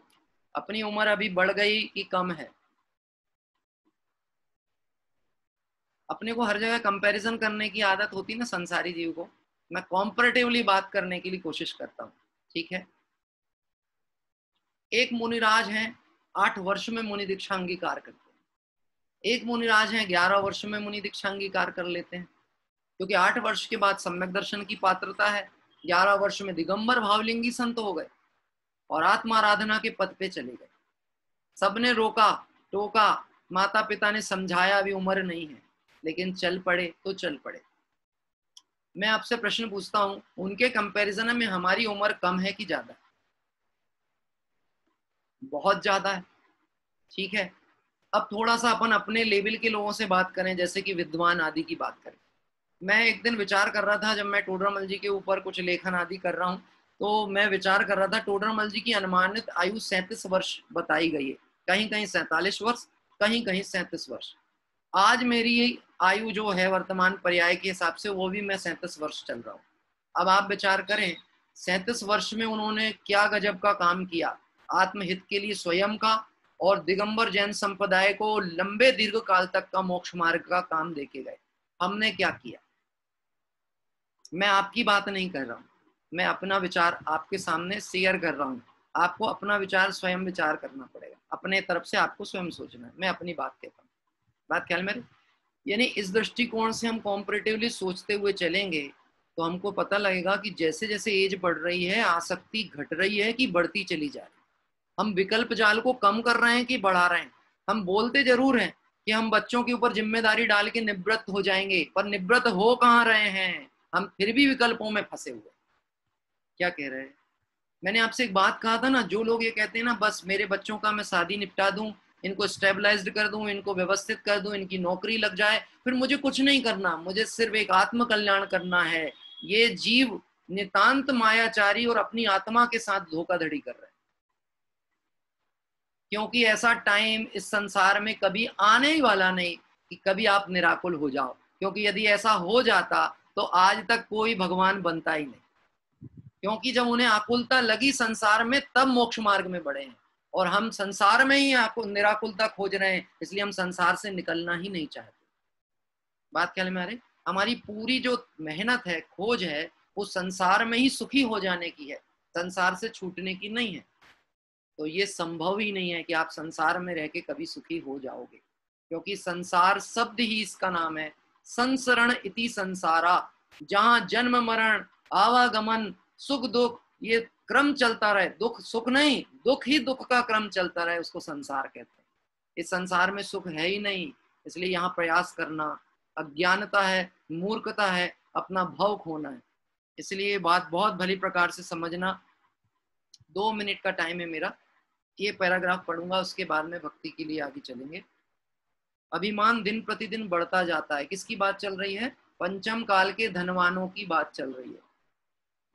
अपनी उम्र अभी बढ़ गई कि कम है? अपने को हर जगह कंपैरिजन करने की आदत होती ना संसारी जीव को। मैं कॉम्परेटिवली बात करने के लिए कोशिश करता हूं, ठीक है? एक मुनिराज हैं 8 वर्ष में मुनि दीक्षा अंगीकार करते हैं, एक मुनिराज हैं 11 वर्ष में मुनि दीक्षा अंगीकार कर लेते हैं, क्योंकि 8 वर्ष के बाद सम्यक दर्शन की पात्रता है, 11 वर्ष में दिगंबर भावलिंगी संत हो गए और आत्माराधना के पद पे चले गए। सबने रोका टोका, माता पिता ने समझाया अभी उम्र नहीं है, लेकिन चल पड़े तो चल पड़े। मैं आपसे प्रश्न पूछता हूं, उनके कंपैरिजन में हमारी उम्र कम है कि ज्यादा? बहुत ज्यादा है, ठीक है? अब थोड़ा सा अपन अपने लेवल के लोगों से बात करें, जैसे कि विद्वान आदि की बात करें। मैं एक दिन विचार कर रहा था, जब मैं टोडरमल जी के ऊपर कुछ लेखन आदि कर रहा हूँ, तो मैं विचार कर रहा था टोडरमल जी की अनुमानित आयु 37 वर्ष बताई गई है, कहीं कहीं 47 वर्ष, कहीं कहीं 37 वर्ष। आज मेरी आयु जो है वर्तमान पर्याय के हिसाब से वो भी मैं 37 वर्ष चल रहा हूँ। अब आप विचार करें 37 वर्ष में उन्होंने क्या गजब का काम किया, आत्महित के लिए स्वयं का और दिगंबर जैन संप्रदाय को लंबे दीर्घ काल तक का मोक्ष मार्ग का काम देके गए। हमने क्या किया? मैं आपकी बात नहीं कर रहा हूं, मैं अपना विचार आपके सामने शेयर कर रहा हूं। आपको अपना विचार स्वयं विचार करना पड़ेगा, अपने तरफ से आपको स्वयं सोचना है। मैं अपनी बात कहता हूँ, बात ख्याल में। यानी इस दृष्टिकोण से हम कॉम्परेटिवली सोचते हुए चलेंगे तो हमको पता लगेगा कि जैसे जैसे एज बढ़ रही है आसक्ति घट रही है कि बढ़ती चली जा रही है। हम विकल्प जाल को कम कर रहे हैं कि बढ़ा रहे हैं। हम बोलते जरूर हैं कि हम बच्चों के ऊपर जिम्मेदारी डाल के निवृत्त हो जाएंगे, पर निवृत्त हो कहाँ रहे हैं, हम फिर भी विकल्पों में फंसे हुए। क्या कह रहे हैं? मैंने आपसे एक बात कहा था ना, जो लोग ये कहते हैं ना बस मेरे बच्चों का मैं शादी निपटा दूं, इनको स्टेबलाइज्ड कर दूं, इनको व्यवस्थित कर दूं, इनकी नौकरी लग जाए, फिर मुझे कुछ नहीं करना, मुझे सिर्फ एक आत्म कल्याण करना है, ये जीव नितांत मायाचारी और अपनी आत्मा के साथ धोखाधड़ी कर रहे हैं। क्योंकि ऐसा टाइम इस संसार में कभी आने ही वाला नहीं कि कभी आप निराकुल हो जाओ, क्योंकि यदि ऐसा हो जाता तो आज तक कोई भगवान बनता ही नहीं। क्योंकि जब उन्हें आकुलता लगी संसार में तब मोक्ष मार्ग में बढ़े हैं, और हम संसार में ही निराकुलता खोज रहे हैं, इसलिए हम संसार से निकलना ही नहीं चाहते। बात ख्याल में आ रही? हमारी पूरी जो मेहनत है, खोज है, वो संसार में ही सुखी हो जाने की है, संसार से छूटने की नहीं है। तो ये संभव ही नहीं है कि आप संसार में रह के कभी सुखी हो जाओगे, क्योंकि संसार शब्द ही इसका नाम है। संसरण इति संसारा, जहां जन्म मरण आवागमन सुख दुख ये क्रम चलता रहे, दुख सुख नहीं, दुख ही दुख का क्रम चलता रहे, उसको संसार कहते हैं। इस संसार में सुख है ही नहीं, इसलिए यहाँ प्रयास करना अज्ञानता है, मूर्खता है, अपना भाव खोना है। इसलिए बात बहुत भली प्रकार से समझना। 2 मिनट का टाइम है मेरा, ये पैराग्राफ पढ़ूंगा, उसके बाद में भक्ति के लिए आगे चलेंगे। अभिमान दिन प्रतिदिन बढ़ता जाता है। किसकी बात चल रही है? पंचम काल के धनवानों की बात चल रही है।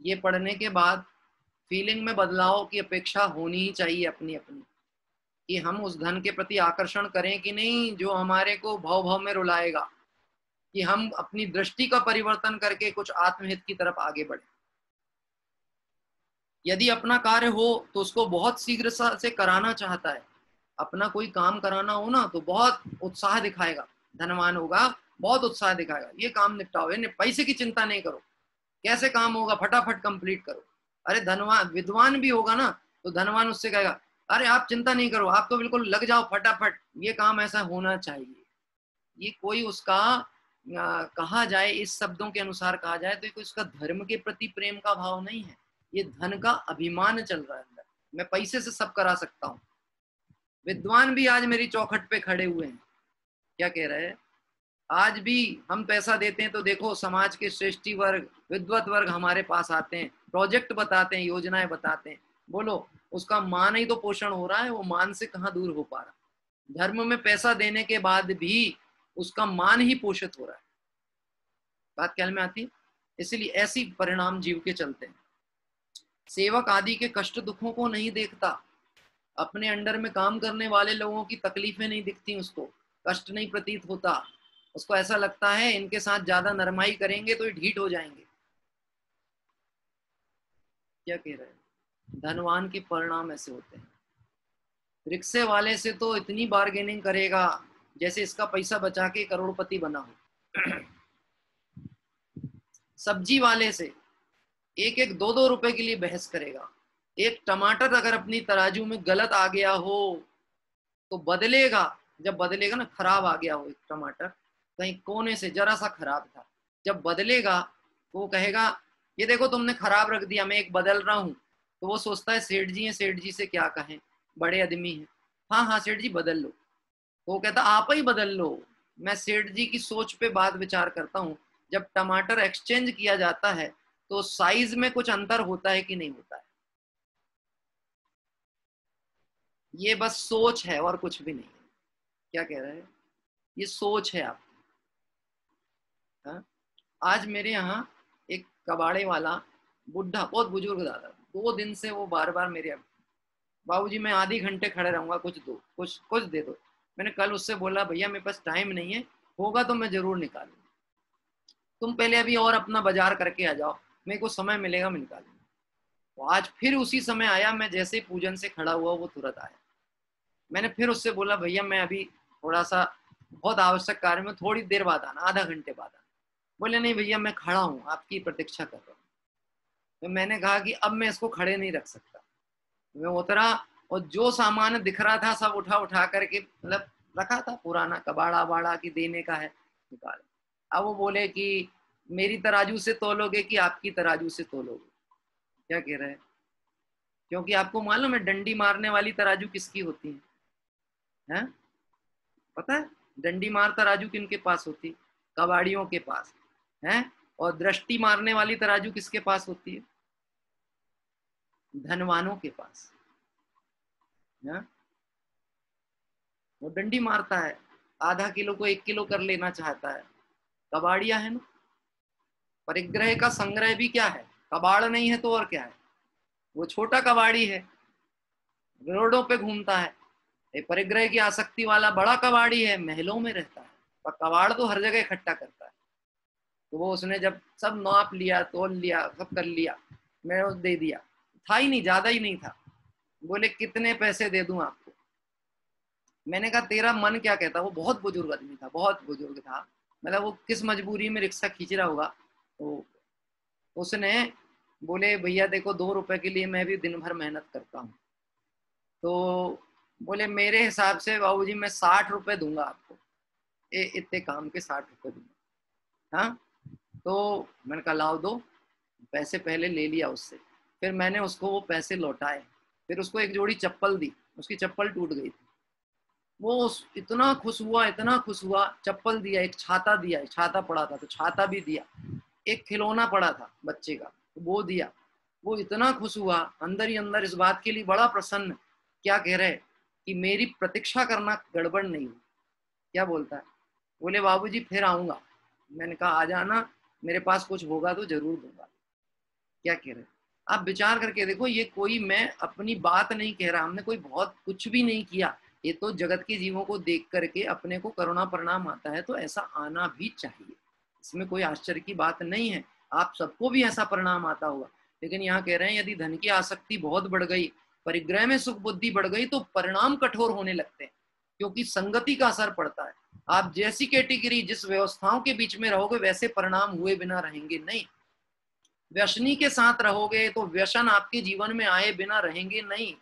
ये पढ़ने के बाद फीलिंग में बदलाव की अपेक्षा होनी ही चाहिए अपनी अपनी, कि हम उस धन के प्रति आकर्षण करें कि नहीं जो हमारे को भाव भाव में रुलाएगा, कि हम अपनी दृष्टि का परिवर्तन करके कुछ आत्महित की तरफ आगे बढ़े। यदि अपना कार्य हो तो उसको बहुत शीघ्र से कराना चाहता है। अपना कोई काम कराना हो ना तो बहुत उत्साह दिखाएगा, धनवान होगा, बहुत उत्साह दिखाएगा, ये काम निपटाओ, पैसे की चिंता नहीं करो, कैसे काम होगा फटाफट कंप्लीट करो। अरे धनवान विद्वान भी होगा ना तो धनवान उससे कहेगा अरे आप चिंता नहीं करो, आप तो बिल्कुल लग जाओ फटाफट, ये काम ऐसा होना चाहिए। ये कोई उसका कहा जाए, इस शब्दों के अनुसार कहा जाए तो कोई उसका धर्म के प्रति प्रेम का भाव नहीं है, ये धन का अभिमान चल रहा है अंदर, मैं पैसे से सब करा सकता हूँ। विद्वान भी आज मेरी चौखट पे खड़े हुए हैं। क्या कह रहे हैं? आज भी हम पैसा देते हैं तो देखो समाज के श्रेष्ठी वर्ग, विद्वत वर्ग हमारे पास आते हैं, प्रोजेक्ट बताते हैं, योजनाएं बताते हैं। बोलो उसका मान ही तो पोषण हो रहा है, वो मान से कहाँ दूर हो पा रहा। धर्म में पैसा देने के बाद भी उसका मान ही पोषित हो रहा है। बात ख्याल में आती है? इसलिए ऐसी परिणाम जीव के चलते हैं। सेवक आदि के कष्ट दुखों को नहीं देखता, अपने अंडर में काम करने वाले लोगों की तकलीफें नहीं दिखती, उसको कष्ट नहीं प्रतीत होता, उसको ऐसा लगता है इनके साथ ज्यादा नरमाई करेंगे तो ये ढीठ हो जाएंगे। क्या कह रहे हैं? धनवान के परिणाम ऐसे होते हैं। रिक्शे वाले से तो इतनी बार्गेनिंग करेगा जैसे इसका पैसा बचा के करोड़पति बना हो। सब्जी वाले से 1-1, 2-2 रुपए के लिए बहस करेगा। एक टमाटर अगर अपनी तराजू में गलत आ गया हो तो बदलेगा, जब बदलेगा ना, खराब आ गया हो एक टमाटर कहीं कोने से जरा सा खराब था, जब बदलेगा तो वो कहेगा ये देखो तुमने खराब रख दिया, मैं एक बदल रहा हूँ। तो वो सोचता है सेठ जी हैं, सेठ जी से क्या कहें, बड़े आदमी हैं, हाँ हाँ सेठ जी बदल लो। तो वो कहता आप ही बदल लो। मैं सेठ जी की सोच पे बात विचार करता हूँ, जब टमाटर एक्सचेंज किया जाता है तो साइज में कुछ अंतर होता है कि नहीं होता है? ये बस सोच है और कुछ भी नहीं है। क्या कह रहे हैं? ये सोच है आप। हाँ? आज मेरे यहाँ एक कबाड़े वाला बुढ़ा, बहुत बुजुर्ग दादा, 2 दिन से वो बार बार मेरे बाबूजी मैं आधे घंटे खड़े रहूंगा, कुछ दो, कुछ दे दो। मैंने कल उससे बोला भैया मेरे पास टाइम नहीं है, होगा तो मैं जरूर निकालूंगा, तुम पहले अभी और अपना बाजार करके आ जाओ, मेरे को समय मिलेगा मैं निकालूंगा। तो आज फिर उसी समय आया, मैं जैसे पूजन से खड़ा हुआ वो तुरंत आया। मैंने फिर उससे बोला भैया मैं अभी थोड़ा सा बहुत आवश्यक कार्य में, थोड़ी देर बाद आना, आधा घंटे बाद आना। बोले नहीं भैया मैं खड़ा हूँ, आपकी प्रतीक्षा कर रहा हूँ। तो मैंने कहा कि अब मैं इसको खड़े नहीं रख सकता, मैं उतरा और जो सामान दिख रहा था सब उठा उठा करके, मतलब रखा था पुराना कबाड़ा वाड़ा की देने का है, निकाल। अब वो बोले कि मेरी तराजू से तोलोगे कि आपकी तराजू से तोलोगे? क्या कह रहे हैं? क्योंकि आपको मालूम है डंडी मारने वाली तराजू किसकी होती है? हैं? पता है डंडी मार तराजू किनके पास होती है? कबाड़ियों के पास है। और दृष्टि मारने वाली तराजू किसके पास होती है? धनवानों के पास है। वो डंडी मारता है, आधा किलो को 1 किलो कर लेना चाहता है। कबाड़िया है ना। परिग्रह का संग्रह भी क्या है? कबाड़ नहीं है तो और क्या है? वो छोटा कबाड़ी है, रोडों पे घूमता है। परिग्रह की आसक्ति वाला बड़ा कबाड़ी है, महलों में रहता है, पर कबाड़ तो हर जगह इकट्ठा करता है। तो वो उसने जब सब नाप लिया, तोल लिया, सब कर लिया, मैं दे दिया, था ही नहीं, ज्यादा ही नहीं था। बोले कितने पैसे दे दूं आपको? मैंने कहा तेरा मन क्या कहता? वो बहुत बुजुर्ग आदमी था, बहुत बुजुर्ग था, मतलब वो किस मजबूरी में रिक्शा खींच रहा होगा। तो उसने बोले भैया देखो 2 रुपए के लिए मैं भी दिन भर मेहनत करता हूँ। तो बोले मेरे हिसाब से बाबूजी मैं 60 रुपए दूंगा आपको, इतने काम के 60 रुपए दूंगा। हाँ, तो मैंने कहा लाओ दो। पैसे पहले ले लिया उससे, फिर मैंने उसको वो पैसे लौटाए, फिर उसको एक जोड़ी चप्पल दी, उसकी चप्पल टूट गई थी। वो इतना खुश हुआ, इतना खुश हुआ, चप्पल दिया, एक छाता दिया, एक छाता पड़ा था तो छाता भी दिया, एक खिलौना पड़ा था बच्चे का वो दिया। वो इतना खुश हुआ अंदर ही अंदर, इस बात के लिए बड़ा प्रसन्न। क्या कह रहे कि मेरी प्रतीक्षा करना गड़बड़ नहीं हुई। क्या बोलता है? बोले बाबूजी फिर आऊंगा। मैंने कहा आ जाना, मेरे पास कुछ होगा तो जरूर दूंगा। क्या कह रहे? आप विचार करके देखो, ये कोई मैं अपनी बात नहीं कह रहा, हमने कोई बहुत कुछ भी नहीं किया, ये तो जगत के जीवों को देख करके अपने को करुणा परिणाम आता है, तो ऐसा आना भी चाहिए, इसमें कोई आश्चर्य की बात नहीं है। आप सबको भी ऐसा परिणाम आता होगा। लेकिन यहाँ कह रहे हैं यदि धन की आसक्ति बहुत बढ़ गई, परिग्रह में सुख बुद्धि बढ़ गई, तो परिणाम कठोर होने लगते हैं, क्योंकि संगति का असर पड़ता है। आप जैसी कैटेगरी जिस व्यवस्थाओं के बीच में रहोगे वैसे परिणाम हुए बिना रहेंगे नहीं। व्यसनी के साथ रहोगे तो व्यसन आपके जीवन में आए बिना रहेंगे नहीं।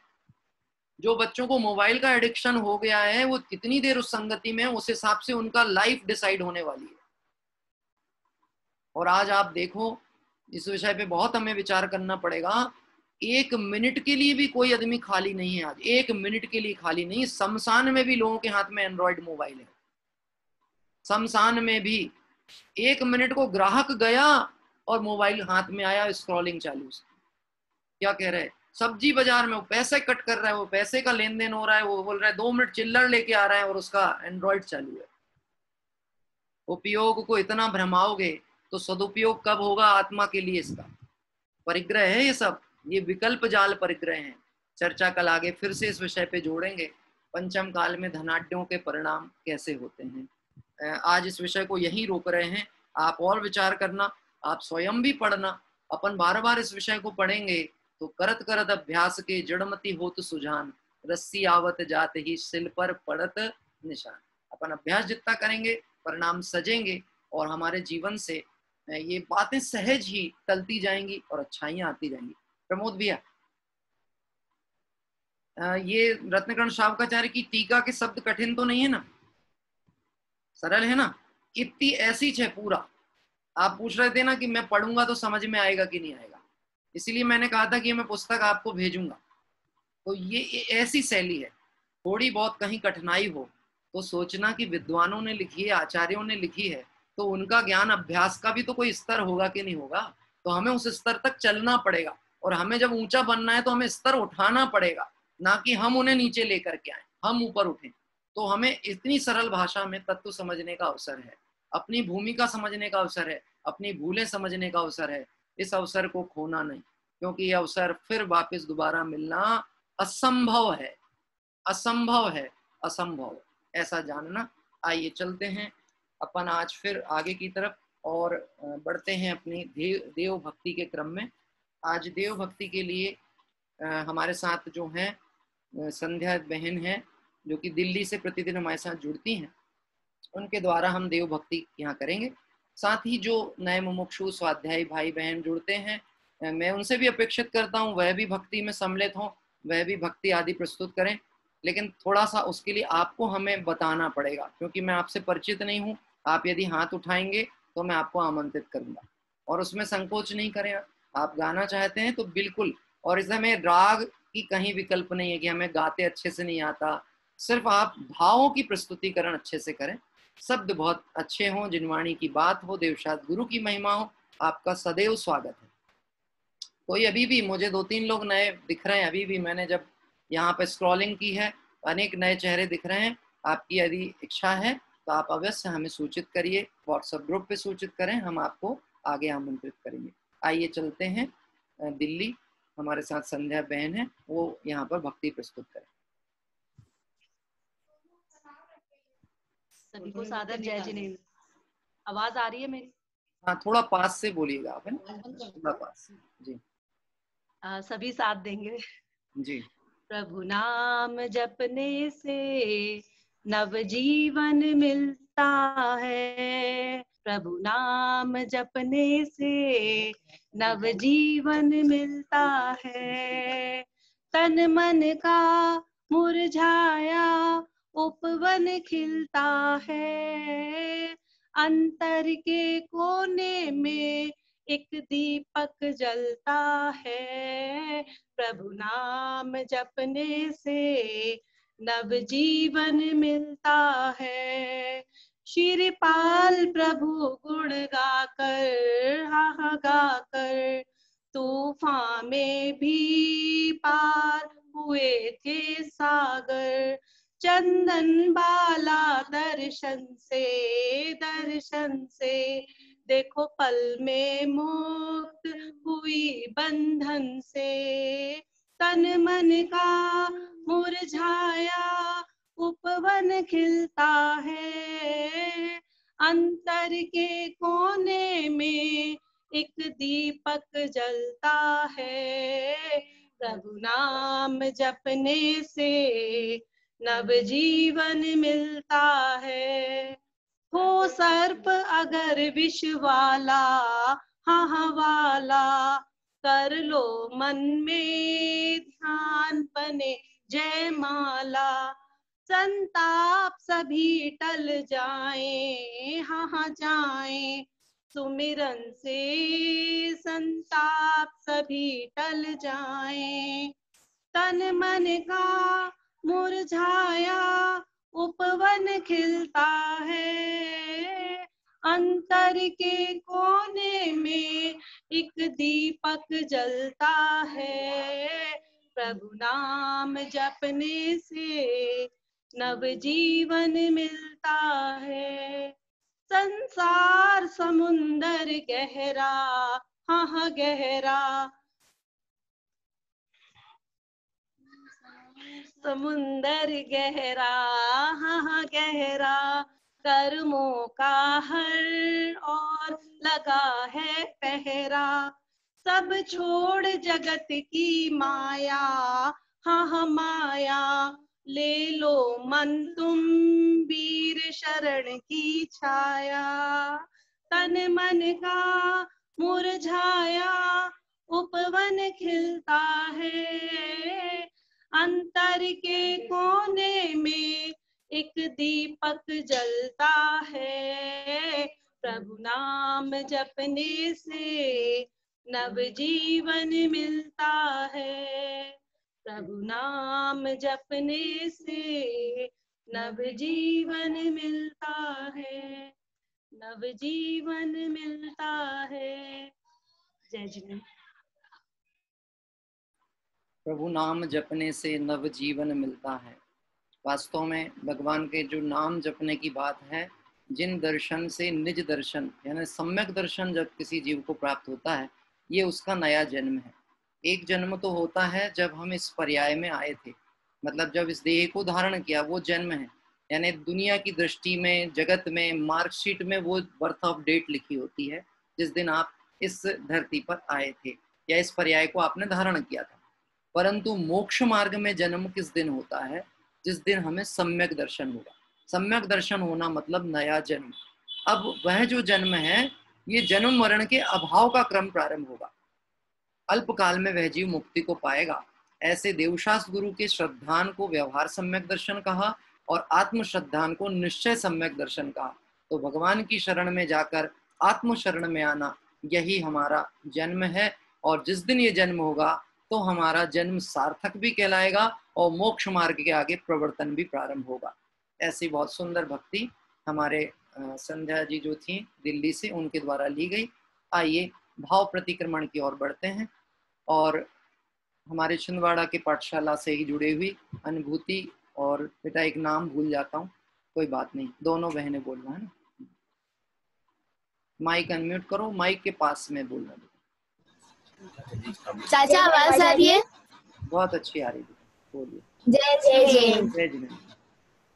जो बच्चों को मोबाइल का एडिक्शन हो गया है, वो कितनी देर उस संगति में, उस हिसाब से उनका लाइफ डिसाइड होने वाली है। और आज आप देखो, इस विषय पे बहुत हमें विचार करना पड़ेगा। 1 मिनट के लिए भी कोई आदमी खाली नहीं है आज, 1 मिनट के लिए खाली नहीं। शमशान में भी लोगों के हाथ में एंड्रॉइड मोबाइल है, शमशान में भी 1 मिनट को ग्राहक गया और मोबाइल हाथ में आया, स्क्रॉलिंग चालू। क्या कह रहे हैं? सब्जी बाजार में वो पैसे कट कर रहा है, वो पैसे का लेन देन हो रहा है, वो बोल रहा है 2 मिनट चिल्लर लेके आ रहा है और उसका एंड्रॉइड चालू है। उपयोग को इतना भ्रमाओगे तो सदुपयोग कब होगा आत्मा के लिए? इसका परिग्रह है ये सब, ये विकल्प जाल परिग्रह हैं। चर्चा कल आगे फिर से इस विषय पे जोड़ेंगे, पंचम काल में धनाढ्यों के परिणाम कैसे होते हैं। आज इस विषय को यहीं रोक रहे हैं। आप और विचार करना, आप स्वयं भी पढ़ना। अपन बार बार इस विषय को पढ़ेंगे तो करत करत अभ्यास के जड़मती होत सुजान, रस्सी आवत जात ही सिल पर पड़त निशान। अपन अभ्यास जितना करेंगे परिणाम सजेंगे और हमारे जीवन से ये बातें सहज ही टलती जाएंगी और अच्छाइयां आती जाएंगी। प्रमोद भैया, ये रत्नकर्ण शावकाचार्य की टीका के शब्द कठिन तो नहीं है ना, सरल है ना? इतनी ऐसी है पूरा। आप पूछ रहे थे ना कि मैं पढ़ूंगा तो समझ में आएगा कि नहीं आएगा, इसीलिए मैंने कहा था कि मैं पुस्तक आपको भेजूंगा। तो ये ऐसी शैली है। थोड़ी बहुत कहीं कठिनाई हो तो सोचना कि विद्वानों ने लिखी है, आचार्यों ने लिखी है, तो उनका ज्ञान अभ्यास का भी तो कोई स्तर होगा कि नहीं होगा। तो हमें उस स्तर तक चलना पड़ेगा, और हमें जब ऊंचा बनना है तो हमें स्तर उठाना पड़ेगा, ना कि हम उन्हें नीचे लेकर के आए, हम ऊपर उठें। तो हमें इतनी सरल भाषा में तत्व समझने का अवसर है, अपनी भूमिका समझने का अवसर है, अपनी भूलें समझने का अवसर है। इस अवसर को खोना नहीं, क्योंकि ये अवसर फिर वापस दोबारा मिलना असंभव है, असंभव है, असंभव, ऐसा जानना। आइए चलते हैं अपन आज फिर आगे की तरफ और बढ़ते हैं अपनी देव भक्ति के क्रम में। आज देव भक्ति के लिए हमारे साथ जो हैं संध्या बहन हैं, जो कि दिल्ली से प्रतिदिन हमारे साथ जुड़ती हैं, उनके द्वारा हम देव भक्ति यहाँ करेंगे। साथ ही जो नए मुमुक्षु स्वाध्यायी भाई बहन जुड़ते हैं, मैं उनसे भी अपेक्षित करता हूँ वह भी भक्ति में सम्मिलित हों, वह भी भक्ति आदि प्रस्तुत करें, लेकिन थोड़ा सा उसके लिए आपको हमें बताना पड़ेगा, क्योंकि मैं आपसे परिचित नहीं हूँ। आप यदि हाथ उठाएंगे तो मैं आपको आमंत्रित करूंगा, और उसमें संकोच नहीं करें। आप गाना चाहते हैं तो बिल्कुल, और इसमें राग की कहीं विकल्प नहीं है कि हमें गाते अच्छे से नहीं आता, सिर्फ आप भावों की प्रस्तुतिकरण अच्छे से करें, शब्द बहुत अच्छे हों, जिनवाणी की बात हो, देवशाद गुरु की महिमा हो, आपका सदैव स्वागत है। कोई अभी भी, मुझे 2-3 लोग नए दिख रहे हैं, अभी भी मैंने जब यहाँ पे स्क्रॉलिंग की है, अनेक नए चेहरे दिख रहे हैं। आपकी यदि इच्छा है तो आप अवश्य हमें सूचित करिए, व्हाट्सएप ग्रुप पे सूचित करें, हम आपको आगे आमंत्रित करेंगे। आइए चलते हैं दिल्ली, हमारे साथ संध्या बहन है, वो यहाँ पर भक्ति प्रस्तुत करें। सभी को सादर जय जिनेंद्र। आवाज आ रही है मेरी? हाँ, थोड़ा पास से बोलिएगा आप, है ना, थोड़ा पास जी। सभी साथ देंगे जी। प्रभु नाम जपने से नवजीवन मिलता है, प्रभु नाम जपने से नवजीवन मिलता है। तन मन का मुरझाया उपवन खिलता है, अंतर के कोने में एक दीपक जलता है, प्रभु नाम जपने से नवजीवन मिलता है। श्रीपाल प्रभु गुण गाकर, हा गाकर तूफान में भी पार हुए थे सागर, चंदन बाला दर्शन से देखो पल में मुक्त हुई बंधन से। तन मन का मुरझाया उपवन खिलता है, अंतर के कोने में एक दीपक जलता है, प्रभु नाम जपने से नवजीवन मिलता है। हो सर्प अगर विष वाला, हाँ वाला, कर लो मन में ध्यान बने जय माला, संताप सभी टल जाए, हाँ जाए, सुमिरन से संताप सभी टल जाए। तन मन का मुरझाया उपवन खिलता है, अंतर के कोने में एक दीपक जलता है, प्रभु नाम जपने से नवजीवन मिलता है। संसार समुंदर गहरा, हाँ गहरा, समुंदर गहरा, हाँ गहरा, कर्मों का हर और लगा है पहरा, सब छोड़ जगत की माया, हाँ माया, ले लो मन तुम वीर शरण की छाया। तन मन का मुरझाया उपवन खिलता है, अंतर के कोने में एक दीपक जलता है, प्रभु नाम जपने से नवजीवन मिलता है, प्रभु नाम जपने से नवजीवन मिलता है, नवजीवन मिलता है। जय जिनेंद्र। प्रभु नाम जपने से नव जीवन मिलता है। वास्तव में भगवान के जो नाम जपने की बात है, जिन दर्शन से निज दर्शन यानी सम्यक दर्शन जब किसी जीव को प्राप्त होता है, ये उसका नया जन्म है। एक जन्म तो होता है जब हम इस पर्याय में आए थे, मतलब जब इस देह को धारण किया, वो जन्म है। यानी दुनिया की दृष्टि में, जगत में, मार्कशीट में वो बर्थ ऑफ डेट लिखी होती है जिस दिन आप इस धरती पर आए थे या इस पर्याय को आपने धारण किया था। परंतु मोक्ष मार्ग में जन्म किस दिन होता है? जिस दिन हमें सम्यक दर्शन होगा। सम्यक दर्शन होना मतलब नया जन्म। अब वह जो जन्म है, ये जन्म मरण के अभाव का क्रम प्रारंभ होगा। अल्पकाल में वह जीव मुक्ति को पाएगा। ऐसे देवशास्त्र गुरु के श्रद्धान को व्यवहार सम्यक दर्शन कहा और आत्म श्रद्धान को निश्चय सम्यक दर्शन कहा। तो भगवान की शरण में जाकर आत्म शरण में आना, यही हमारा जन्म है। और जिस दिन ये जन्म होगा तो हमारा जन्म सार्थक भी कहलाएगा और मोक्ष मार्ग के आगे प्रवर्तन भी प्रारंभ होगा। ऐसी बहुत सुंदर भक्ति हमारे संध्या जी जो थी दिल्ली से, उनके द्वारा ली गई। आइए भाव प्रतिक्रमण की ओर बढ़ते हैं और हमारे छिंदवाड़ा के पाठशाला से ही जुड़े हुई अनुभूति, और बेटा एक नाम भूल जाता हूँ, कोई बात नहीं, दोनों बहनें बोलना है ना। माइक अनम्यूट करो, माइक के पास में बोलना। चाचा आवाज आ रही है? बहुत अच्छी आ रही है, बोलिए। जय जय जय। जय जिनेंद्र।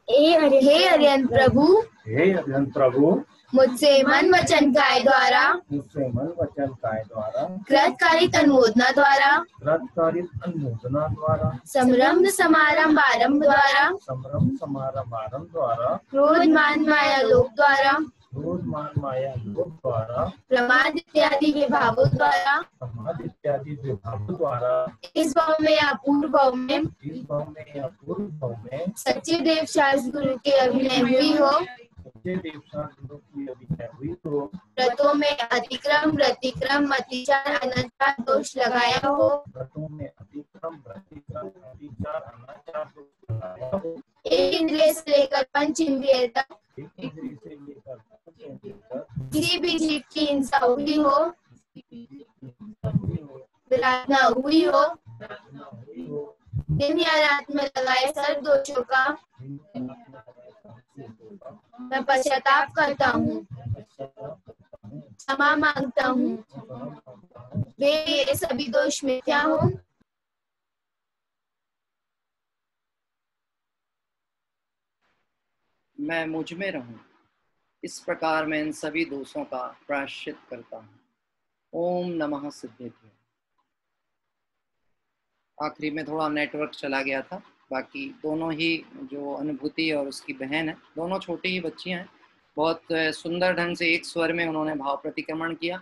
हे अरिहंत प्रभु, हे अरिहंत प्रभु, मुझसे मन वचन काय द्वारा, मुझसे मन वचन काय द्वारा, कृतकारित अनुमोदना द्वारा, कृतकारित अनुमोदना द्वारा, संरम्भ समारंभ आरंभ द्वारा, संभ्रम समारंभ आरंभ द्वारा, क्रोध मान माया लोक द्वारा, क्रोध मान माया लोक द्वारा, प्रमाद इत्यादि विभावों द्वारा, समाधि इत्यादि विभागों द्वारा, इस भाव में या पूर्व भाव में, इस भाव में या पूर्व भाव में सच्चे देव शास्त्र गुरु के अभिनय हुई हो, सच्चे देवशास्त्र गुरु की अभिनय हुई हो, व्रतों में अतिक्रम प्रतिक्रम अतिचार अनाचार दोष लगाया हो, व्रतों में अतिक्रम प्रतिक्रम अतिचार अनाचार दोष लगाया हो, एक इंद्रिय से लेकर पंच इंद्रिय तक एक इंद्रिय से लेकर पांच इंद्रिय तक किसी भी जीव की हिंसा हुई हो, विराधना हुई हो, दिन या रात में लगाए सर्व दोषों का मैं पश्चाताप करता हूँ, क्षमा मांगता हूँ। वे ये सभी दोष मिथ्या हो, मैं मुझ में रहूं, इस प्रकार मैं इन सभी दोषों का प्रायश्चित करता हूँ। ओम नमः सिद्धेभ्यो। आखिरी में थोड़ा नेटवर्क चला गया था, बाकी दोनों ही जो अनुभूति और उसकी बहन है, दोनों छोटी ही बच्चियां हैं, बहुत सुंदर ढंग से एक स्वर में उन्होंने भाव प्रतिक्रमण किया।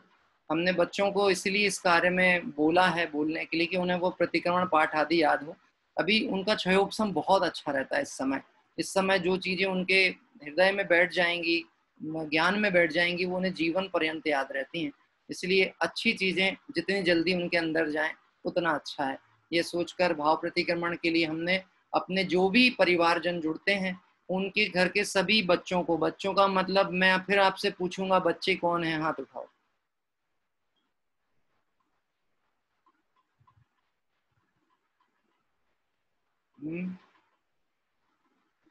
हमने बच्चों को इसलिए इस कार्य में बोला है बोलने के लिए कि उन्हें वो प्रतिक्रमण पाठ आदि याद हो। अभी उनका क्षयोपशम बहुत अच्छा रहता है इस समय जो चीज़ें उनके हृदय में बैठ जाएंगी, ज्ञान में बैठ जाएंगी, वो उन्हें जीवन पर्यंत याद रहती हैं। इसलिए अच्छी चीज़ें जितनी जल्दी उनके अंदर जाएं उतना अच्छा है। ये सोचकर भाव प्रतिक्रमण के लिए हमने अपने जो भी परिवारजन जुड़ते हैं उनके घर के सभी बच्चों को, बच्चों का मतलब मैं फिर आपसे पूछूंगा बच्चे कौन हैं, हाथ उठाओ।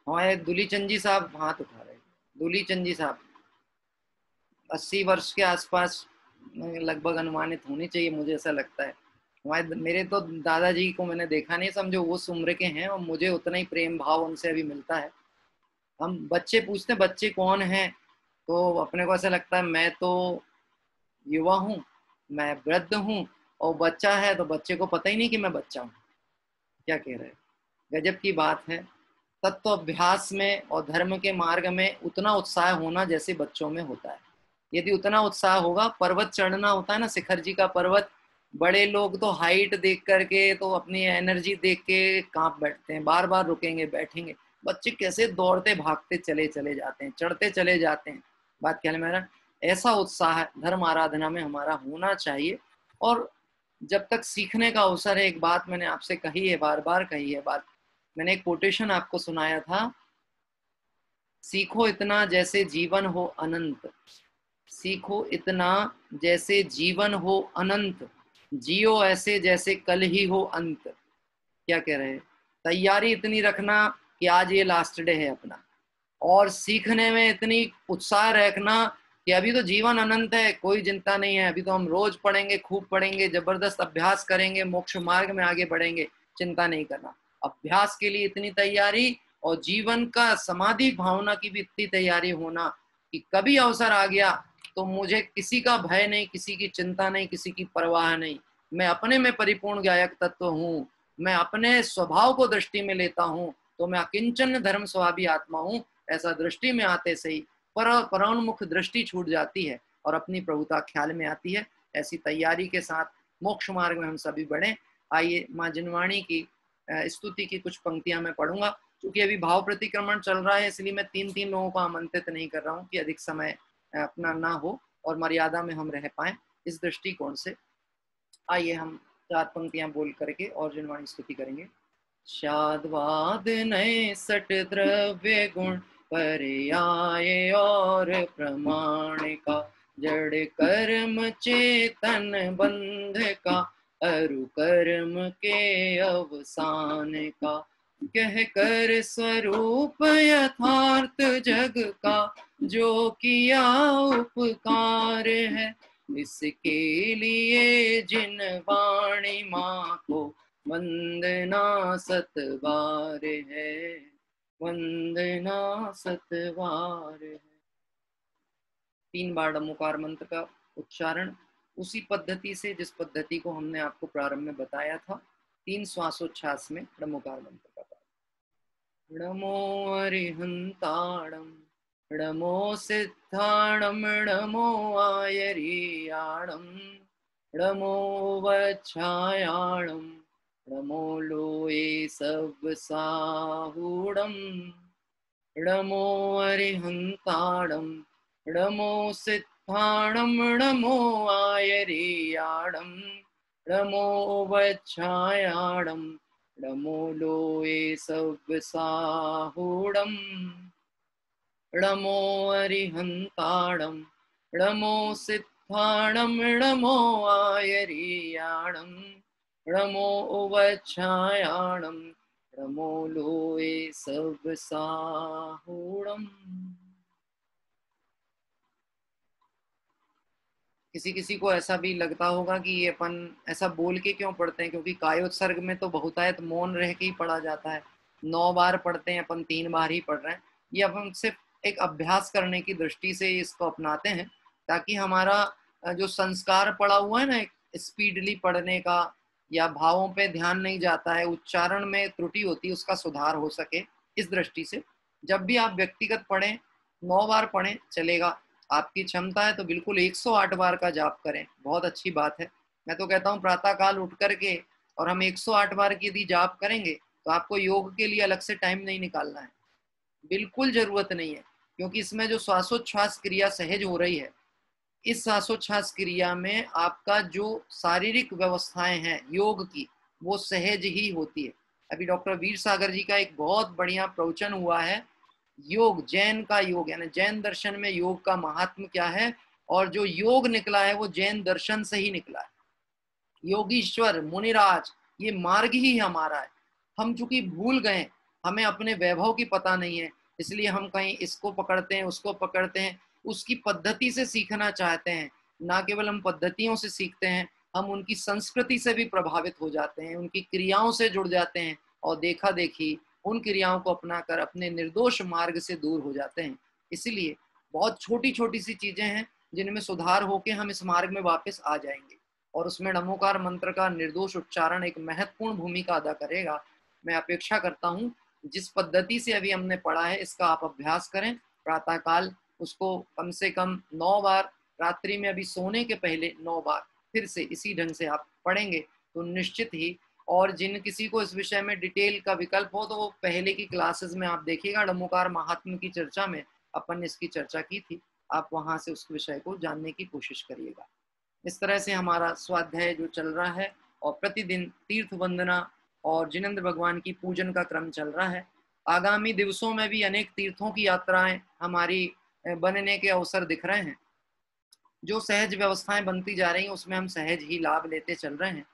हमारे दुलीचंद जी साहब हाथ उठा रहे हैं। दुलीचंद जी साहब 80 वर्ष के आसपास लगभग अनुमानित होनी चाहिए, मुझे ऐसा लगता है। मेरे तो दादाजी को मैंने देखा नहीं, समझो वो उस उम्र के हैं और मुझे उतना ही प्रेम भाव उनसे अभी मिलता है। हम बच्चे पूछते हैं बच्चे कौन हैं, तो अपने को ऐसा लगता है मैं तो युवा हूँ, मैं वृद्ध हूँ, और बच्चा है तो बच्चे को पता ही नहीं कि मैं बच्चा हूँ। क्या कह रहे हैं, गजब की बात है। तत्व अभ्यास में और धर्म के मार्ग में उतना उत्साह होना जैसे बच्चों में होता है। यदि उतना उत्साह होगा, पर्वत चढ़ना होता है ना, शिखर जी का पर्वत, बड़े लोग तो हाइट देख करके तो अपनी एनर्जी देख के कांप बैठते हैं, बार बार रुकेंगे बैठेंगे। बच्चे कैसे दौड़ते भागते चले जाते हैं, चढ़ते चले जाते हैं। बात क्या है मेरा, ऐसा उत्साह धर्म आराधना में हमारा होना चाहिए। और जब तक सीखने का अवसर है, एक बात मैंने आपसे कही है, बार बार कही है बात, मैंने एक कोटेशन आपको सुनाया था, सीखो इतना जैसे जीवन हो अनंत, सीखो इतना जैसे जीवन हो अनंत, जियो ऐसे जैसे कल ही हो अंत। क्या कह रहे हैं, तैयारी इतनी रखना कि आज ये लास्ट डे है अपना, और सीखने में इतनी उत्साह रखना कि अभी तो जीवन अनंत है, कोई चिंता नहीं है, अभी तो हम रोज पढ़ेंगे, खूब पढ़ेंगे, जबरदस्त अभ्यास करेंगे, मोक्ष मार्ग में आगे बढ़ेंगे, चिंता नहीं करना। अभ्यास के लिए इतनी तैयारी और जीवन का समाधि भावना की भी इतनी तैयारी होना कि कभी अवसर आ गया तो मुझे किसी का भय नहीं, किसी की चिंता नहीं, किसी की परवाह नहीं। मैं अपने में परिपूर्ण गायक तत्व हूँ, मैं अपने स्वभाव को दृष्टि में लेता हूँ, तो मैं अकिंचन धर्म स्वाभी आत्मा हूँ। ऐसा दृष्टि में आते से ही परोन्मुख दृष्टि छूट जाती है और अपनी प्रभुता ख्याल में आती है। ऐसी तैयारी के साथ मोक्ष मार्ग में हम सभी बढ़ें। आइए माँ जिनवाणी की स्तुति की कुछ पंक्तियां मैं पढ़ूंगा। क्योंकि अभी भाव प्रतिक्रमण चल रहा है, इसलिए मैं 3-3 लोगों को आमंत्रित नहीं कर रहा हूँ कि अधिक समय अपना ना हो और मर्यादा में हम रह पाए। इस दृष्टिकोण से आइए हम 4 पंक्तियां बोल करके और जिनवाणी स्तुति करेंगे। शाद्वाद नए सट द्रव्य गुण पर्याय और प्रमाण का, जड़ कर्म चेतन बंध का, अरु कर्म के अवसान का, कह कर स्वरूप यथार्थ जग का, जो किया उपकार है, इसके लिए जिन वाणी माँ को वंदना सतबार है, वंदना सतबार है। 3 बार डमोकार मंत्र का उच्चारण उसी पद्धति से जिस पद्धति को हमने आपको प्रारंभ में बताया था। 3 श्वासोच्छ्वास में डमोकार मंत्र का पाठ। डमो अरिहंताणम, डमो सिद्धाणम, डमो आयरियाणम, डमो वच्छायाणम, डमो लोये सब साहूणम, डमो अरिहंताणम, डमो सिद्धाणम, डमो आयरियाणम, डमो वच्छायाणम, डमो लोये सब साहूणम, डमो अरिहंताणम, डमो सिद्धाणम, डमो आयरियाणम, डमो वच्छायाणम, डमो लोये सब साहूणम। किसी किसी को ऐसा भी लगता होगा कि ये अपन ऐसा बोल के क्यों पढ़ते हैं, क्योंकि कायोत्सर्ग में तो बहुतायत मौन रह के ही पढ़ा जाता है। 9 बार पढ़ते हैं, अपन 3 बार ही पढ़ रहे हैं। ये अपन सिर्फ एक अभ्यास करने की दृष्टि से इसको अपनाते हैं, ताकि हमारा जो संस्कार पड़ा हुआ है ना, एक स्पीडली पढ़ने का या भावों पे ध्यान नहीं जाता है, उच्चारण में त्रुटि होती है, उसका सुधार हो सके। इस दृष्टि से जब भी आप व्यक्तिगत पढ़ें, 9 बार पढ़ें चलेगा। आपकी क्षमता है तो बिल्कुल 108 बार का जाप करें, बहुत अच्छी बात है। मैं तो कहता हूँ प्रातः काल उठ करके और हम 108 बार की यदि जाप करेंगे तो आपको योग के लिए अलग से टाइम नहीं निकालना है, बिल्कुल जरूरत नहीं है। क्योंकि इसमें जो श्वासोच्छ्वास क्रिया सहज हो रही है, इस श्वासोच्छ्वास क्रिया में आपका जो शारीरिक व्यवस्थाएं हैं योग की, वो सहज ही होती है। अभी डॉक्टर वीर सागर जी का एक बहुत बढ़िया प्रवचन हुआ है, योग, जैन का योग, यानी जैन दर्शन में योग का महात्म क्या है, और जो योग निकला है वो जैन दर्शन से ही निकला है। योगीश्वर मुनिराज, ये मार्ग ही हमारा है। हम चूंकि भूल गए, हमें अपने वैभव की पता नहीं है, इसलिए हम कहीं इसको पकड़ते हैं, उसको पकड़ते हैं, उसकी पद्धति से सीखना चाहते हैं। ना केवल हम पद्धतियों से सीखते हैं, हम उनकी संस्कृति से भी प्रभावित हो जाते हैं, उनकी क्रियाओं से जुड़ जाते हैं और देखा देखी उन क्रियाओं को अपनाकर अपने निर्दोष मार्ग से दूर हो जाते हैं। इसलिए बहुत छोटी छोटी सी चीजें हैं जिनमें सुधार होके हम इस मार्ग में वापस आ जाएंगे, और उसमें नमोकार मंत्र का निर्दोष उच्चारण एक महत्वपूर्ण भूमिका अदा करेगा। मैं अपेक्षा करता हूँ जिस पद्धति से अभी हमने पढ़ा है इसका आप अभ्यास करें। प्रातः काल उसको कम से कम 9 बार, रात्रि में अभी सोने के पहले 9 बार फिर से इसी ढंग से आप पढ़ेंगे तो निश्चित ही। और जिन किसी को इस विषय में डिटेल का विकल्प हो तो वो पहले की क्लासेस में आप देखिएगा, डमोकार महात्म की चर्चा में अपन ने इसकी चर्चा की थी, आप वहां से उस विषय को जानने की कोशिश करिएगा। इस तरह से हमारा स्वाध्याय जो चल रहा है और प्रतिदिन तीर्थ वंदना और जिनेंद्र भगवान की पूजन का क्रम चल रहा है। आगामी दिवसों में भी अनेक तीर्थों की यात्राएं हमारी बनने के अवसर दिख रहे हैं। जो सहज व्यवस्थाएं बनती जा रही हैं उसमें हम सहज ही लाभ लेते चल रहे हैं,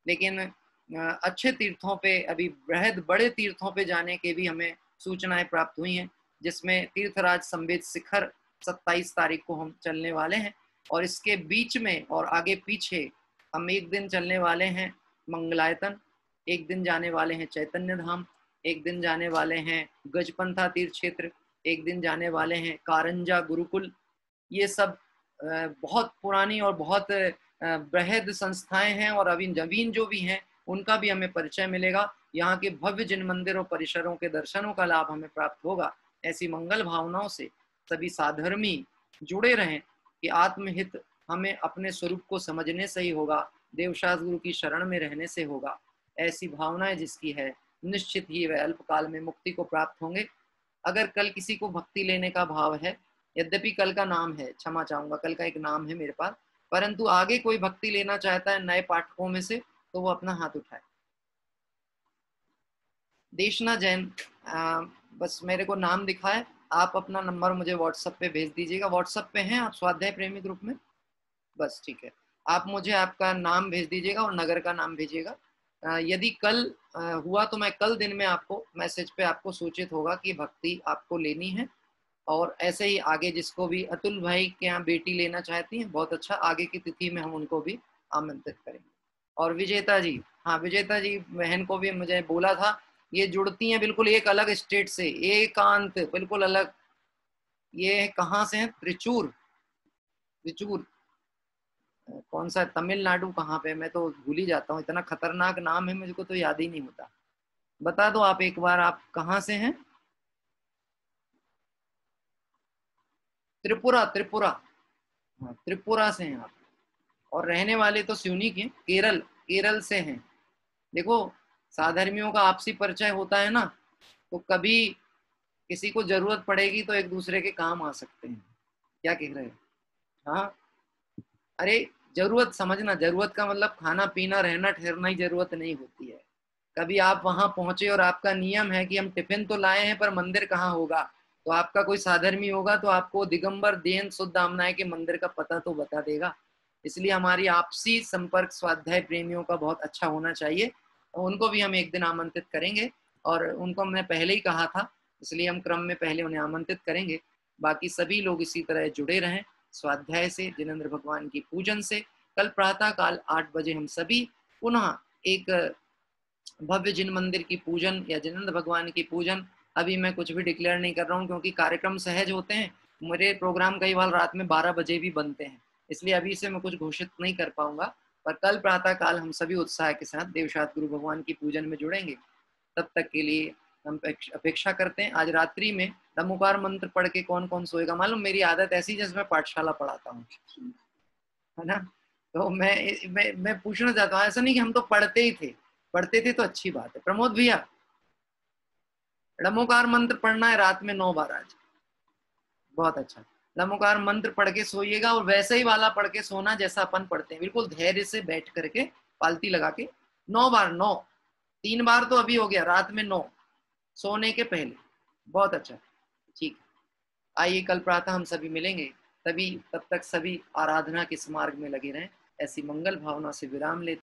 लेकिन अच्छे तीर्थों पे, अभी बृहद बड़े तीर्थों पे जाने के भी हमें सूचनाएं प्राप्त हुई हैं, जिसमें तीर्थराज संवेद शिखर 27 तारीख को हम चलने वाले हैं। और इसके बीच में और आगे पीछे हम एक दिन चलने वाले हैं मंगलायतन, एक दिन जाने वाले हैं चैतन्य धाम, एक दिन जाने वाले हैं गजपंथा तीर्थ क्षेत्र, एक दिन जाने वाले हैं कारंजा गुरुकुल। ये सब बहुत पुरानी और बहुत बृहद संस्थाएं हैं और अभी नवीन जो भी हैं उनका भी हमें परिचय मिलेगा। यहाँ के भव्य जिन मंदिर और परिसरों के दर्शनों का लाभ हमें प्राप्त होगा। ऐसी मंगल भावनाओं से सभी साधर्मी जुड़े रहें कि आत्महित हमें अपने स्वरूप को समझने से ही होगा, देवशास्त्र गुरु की शरण में रहने से होगा। ऐसी भावनाएं जिसकी है, निश्चित ही वह अल्पकाल में मुक्ति को प्राप्त होंगे। अगर कल किसी को भक्ति लेने का भाव है, यद्यपि कल का नाम है, क्षमा चाहूंगा, कल का एक नाम है मेरे पास, परंतु आगे कोई भक्ति लेना चाहता है नए पाठकों में से, तो वो अपना हाथ उठाए। देशना जैन, बस मेरे को नाम दिखाए, आप अपना नंबर मुझे व्हाट्सएप पे भेज दीजिएगा। व्हाट्सएप पे हैं आप स्वाध्याय प्रेमी ग्रुप में? बस ठीक है, आप मुझे आपका नाम भेज दीजिएगा और नगर का नाम भेजिएगा। यदि कल हुआ तो मैं कल दिन में आपको मैसेज पे आपको सूचित होगा कि भक्ति आपको लेनी है। और ऐसे ही आगे जिसको भी, अतुल भाई के यहाँ बेटी लेना चाहती हैं, बहुत अच्छा, आगे की तिथि में हम उनको भी आमंत्रित करेंगे। और विजेता जी, हाँ विजेता जी बहन को भी मुझे बोला था, ये जुड़ती हैं बिल्कुल एक अलग स्टेट से, एकांत बिल्कुल अलग। ये कहाँ से हैं? त्रिचूर, त्रिचूर कौन सा, तमिलनाडु कहाँ पे, मैं तो भूल ही जाता हूँ, इतना खतरनाक नाम है मुझको तो याद ही नहीं होता। बता दो आप एक बार, आप कहाँ से हैं? त्रिपुरा, त्रिपुरा, हाँ त्रिपुरा से हैं आप। और रहने वाले तो स्यूनिक हैं, केरल, केरल से हैं। देखो साधर्मियों का आपसी परिचय होता है ना, तो कभी किसी को जरूरत पड़ेगी तो एक दूसरे के काम आ सकते हैं। क्या कह रहे हैं? हाँ, अरे जरूरत समझना, जरूरत का मतलब खाना पीना रहना ठहरना ही जरूरत नहीं होती है। कभी आप वहां पहुंचे और आपका नियम है कि हम टिफिन तो लाए हैं पर मंदिर कहाँ होगा, तो आपका कोई साधर्मी होगा तो आपको दिगंबर देन शुद्ध आमनाय के मंदिर का पता तो बता देगा। इसलिए हमारी आपसी संपर्क स्वाध्याय प्रेमियों का बहुत अच्छा होना चाहिए। उनको भी हम एक दिन आमंत्रित करेंगे, और उनको हमने पहले ही कहा था, इसलिए हम क्रम में पहले उन्हें आमंत्रित करेंगे। बाकी सभी लोग इसी तरह जुड़े रहें स्वाध्याय से, जिनेंद्र भगवान की पूजन से। कल प्रातः काल 8 बजे हम सभी पुनः एक भव्य जिन मंदिर की पूजन या जिनेंद्र भगवान की पूजन, अभी मैं कुछ भी डिक्लेयर नहीं कर रहा हूँ क्योंकि कार्यक्रम सहज होते हैं। मेरे प्रोग्राम कई बार रात में 12 बजे भी बनते हैं, इसलिए अभी से मैं कुछ घोषित नहीं कर पाऊंगा। पर कल प्रातः काल हम सभी उत्साह के साथ देवशात गुरु भगवान की पूजन में जुड़ेंगे। तब तक के लिए हम अपेक्षा करते हैं। आज रात्रि में नमोकार मंत्र पढ़ के कौन कौन सोएगा? मालूम मेरी आदत ऐसी जैसे मैं पाठशाला पढ़ाता हूँ, है ना, तो मैं पूछना चाहता हूँ, ऐसा नहीं कि हम तो पढ़ते ही थे, पढ़ते थे तो अच्छी बात है। प्रमोद भैया, नमोकार मंत्र पढ़ना है रात में 9 बार आज, बहुत अच्छा। नमोकार मंत्र पढ़ के सोइएगा, और वैसे ही वाला पढ़ के सोना जैसा अपन पढ़ते हैं, बिल्कुल धैर्य से बैठ करके पालती लगा के 9 बार, 9, 3 बार तो अभी हो गया, रात में 9 सोने के पहले, बहुत अच्छा, ठीक। आइए कल प्रातः हम सभी मिलेंगे, तब तक सभी आराधना के इस मार्ग में लगे रहें। ऐसी मंगल भावना से विराम लेते